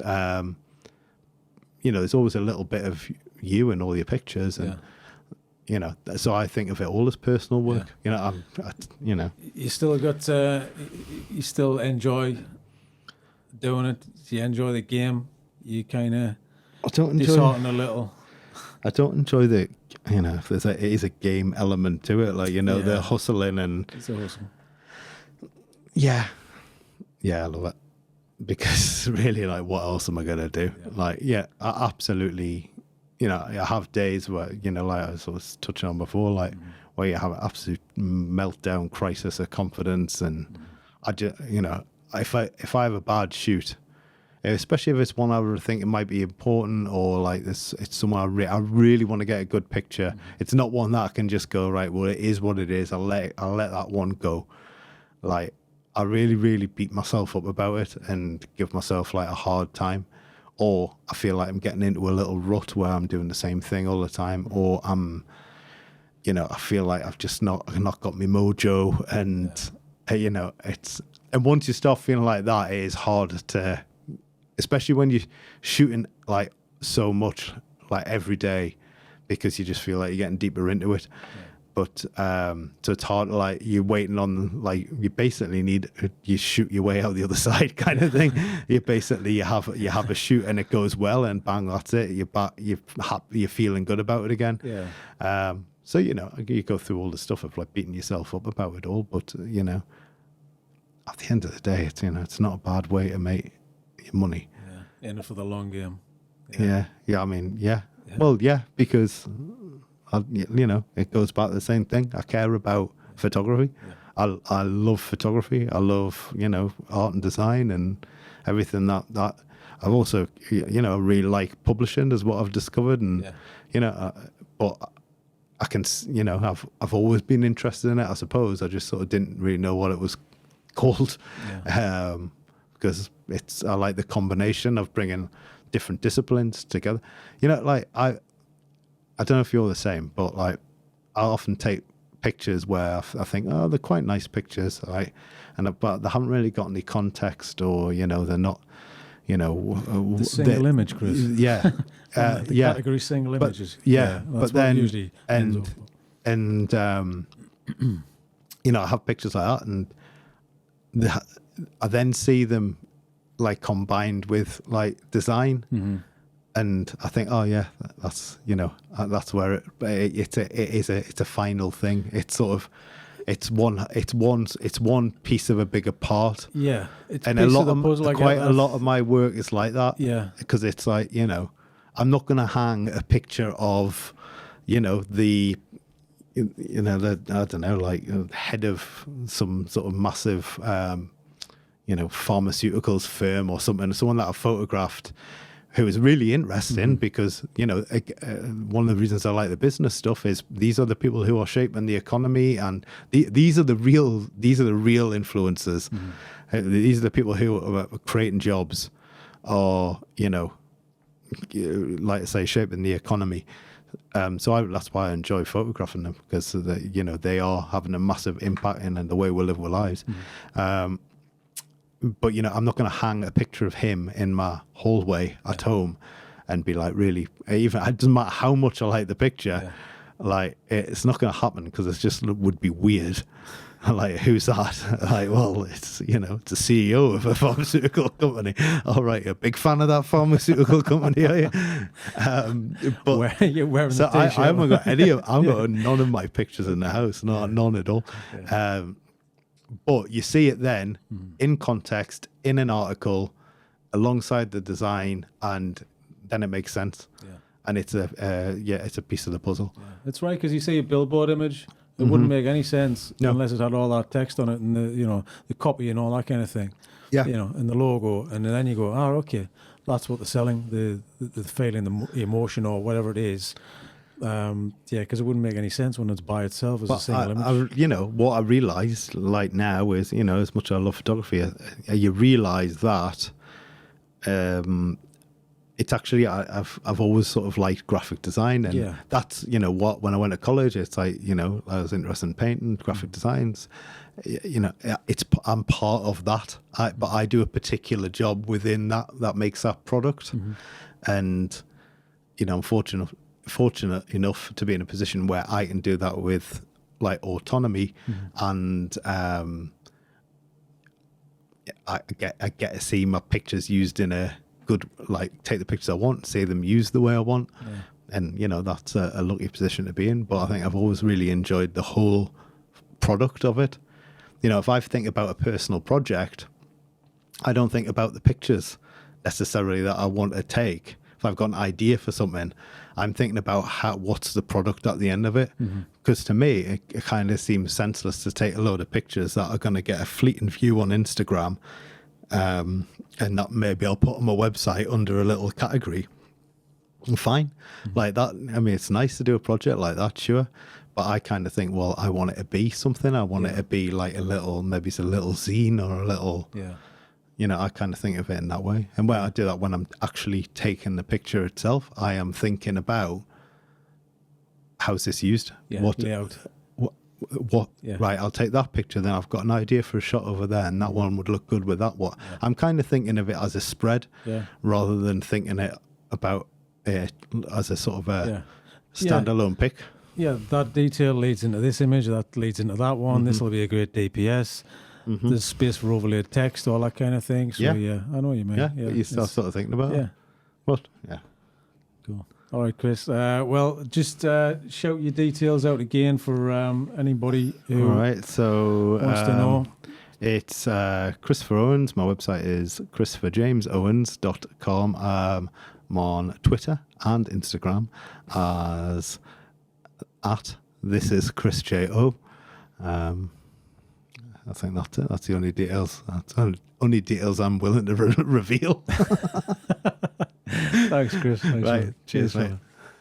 there's always a little bit of you in all your pictures, and so I think of it all as personal work. You still got you still enjoy doing it. You enjoy the game. You kind of dishearten a little. I don't enjoy the if it is a game element to it, like the hustling and it's a hustle. Yeah, I love it, because really, like, what else am I going to do? Like, I absolutely, I have days where, like I was touching on before, like, where you have an absolute meltdown, crisis of confidence. And I just, if I have a bad shoot, especially if it's one I would think it might be important, or like this, it's someone I really want to get a good picture. It's not one that I can just go, right, well, it is what it is. I'll let that one go. Like, I really, really beat myself up about it and give myself like a hard time, or I feel like I'm getting into a little rut where I'm doing the same thing all the time, or I'm, I feel like I've just not got my mojo, and you know, and once you start feeling like that, it is hard to, especially when you're shooting like so much, like every day, because you just feel like you're getting deeper into it. Yeah. But so it's hard, like you're waiting on, like you basically you shoot your way out the other side kind of thing. You have a shoot and it goes well and bang, that's it. You're feeling good about it again. Yeah. So, you know, you go through all the stuff of like beating yourself up about it all, but you know, at the end of the day, it's, you know, it's not a bad way to make your money. Yeah. In it for the long game. Yeah. I mean, yeah. Well, yeah, because you know, it goes back to the same thing. I care about photography. Yeah. I love photography. I love, you know, art and design and everything that I've also, you know, really like publishing is what I've discovered. And, you know, but I can, you know, I've always been interested in it, I suppose. I just sort of didn't really know what it was called. Yeah. Because I like the combination of bringing different disciplines together. You know, like I don't know if you're the same, but like I often take pictures where I think, oh, they're quite nice pictures, right? But they haven't really got any context, or, you know, they're not, you know, the single image, Chris. Yeah, the category single images. Yeah, that's but then usually and you know, I have pictures like that, and I then see them like combined with like design. Mm-hmm. And I think, oh yeah, that's, you know, that's where it's a final thing. It's sort of, it's one piece of a bigger part. Yeah, it's and a lot of my work is like that. Yeah, because it's like, you know, I'm not going to hang a picture of, you know, the I don't know, like head of some sort of massive, you know, pharmaceuticals firm or something, someone that I photographed, who is really interesting, because, you know, one of the reasons I like the business stuff is these are the people who are shaping the economy, and these are the real influencers. Mm-hmm. These are the people who are creating jobs, or, you know, like I say, shaping the economy. So that's why I enjoy photographing them, because you know, they are having a massive impact in the way we live our lives. Mm-hmm. But, you know, I'm not going to hang a picture of him in my hallway at home and be like, really, even it doesn't matter how much I like the picture, like it's not going to happen, because it just would be weird. Like, who's that? Like, well, it's, you know, it's a CEO of a pharmaceutical company. All right, you're a big fan of that pharmaceutical company, are you? But you're wearing so the t-shirt. I haven't got any of, I've got none of my pictures in the house, none at all. Yeah. But you see it then in context, in an article, alongside the design, and then it makes sense. Yeah. And it's a piece of the puzzle. Yeah. That's right, because you see a billboard image, it wouldn't make any sense unless it had all that text on it, and the copy and all that kind of thing. Yeah. You know, and the logo, and then you go, oh, okay, that's what they're selling, the feeling, the emotion, or whatever it is. Because it wouldn't make any sense when it's by itself as a single image. You know, what I realise like now is, you know, as much as I love photography, you realise that it's actually, I've always sort of liked graphic design, and that's, you know, what, when I went to college, it's like, you know, I was interested in painting, graphic designs, you know, I'm part of that, but I do a particular job within that makes that product. And, you know, I'm fortunate enough to be in a position where I can do that with like autonomy, and I get to see my pictures used in a good, like, take the pictures I want, see them used the way I want, and, you know, that's a lucky position to be in. But I think I've always really enjoyed the whole product of it. You know, if I think about a personal project, I don't think about the pictures necessarily that I want to take. If I've got an idea for something, I'm thinking about what's the product at the end of it. Because to me, it kind of seems senseless to take a load of pictures that are going to get a fleeting view on Instagram, and that maybe I'll put on my website under a little category. Fine. Like that. I mean, it's nice to do a project like that, sure. But I kind of think, well, I want it to be something. I want it to be like maybe it's a little zine or a little... You know, I kind of think of it in that way. And when I do that, when I'm actually taking the picture itself, I am thinking about, how's this used? Layout. what? Yeah. Right, I'll take that picture. Then I've got an idea for a shot over there, and that one would look good with that one. Yeah. I'm kind of thinking of it as a spread, rather than thinking it about it as a sort of a standalone pic. Yeah, that detail leads into this image, that leads into that one. This will be a great DPS. There's space for overlaid text, all that kind of thing. So yeah, I know what you mean. Yeah, you start sort of thinking about it. But yeah. Cool. All right, Chris. Well, just shout your details out again for anybody who wants to know. It's Christopher Owens. My website is christopherjamesowens.com. I'm on Twitter and Instagram as @thisisChrisJO. I think that's it. That's the only details. That's the only details I'm willing to reveal. Thanks, Chris. Thanks, right. Cheers, mate.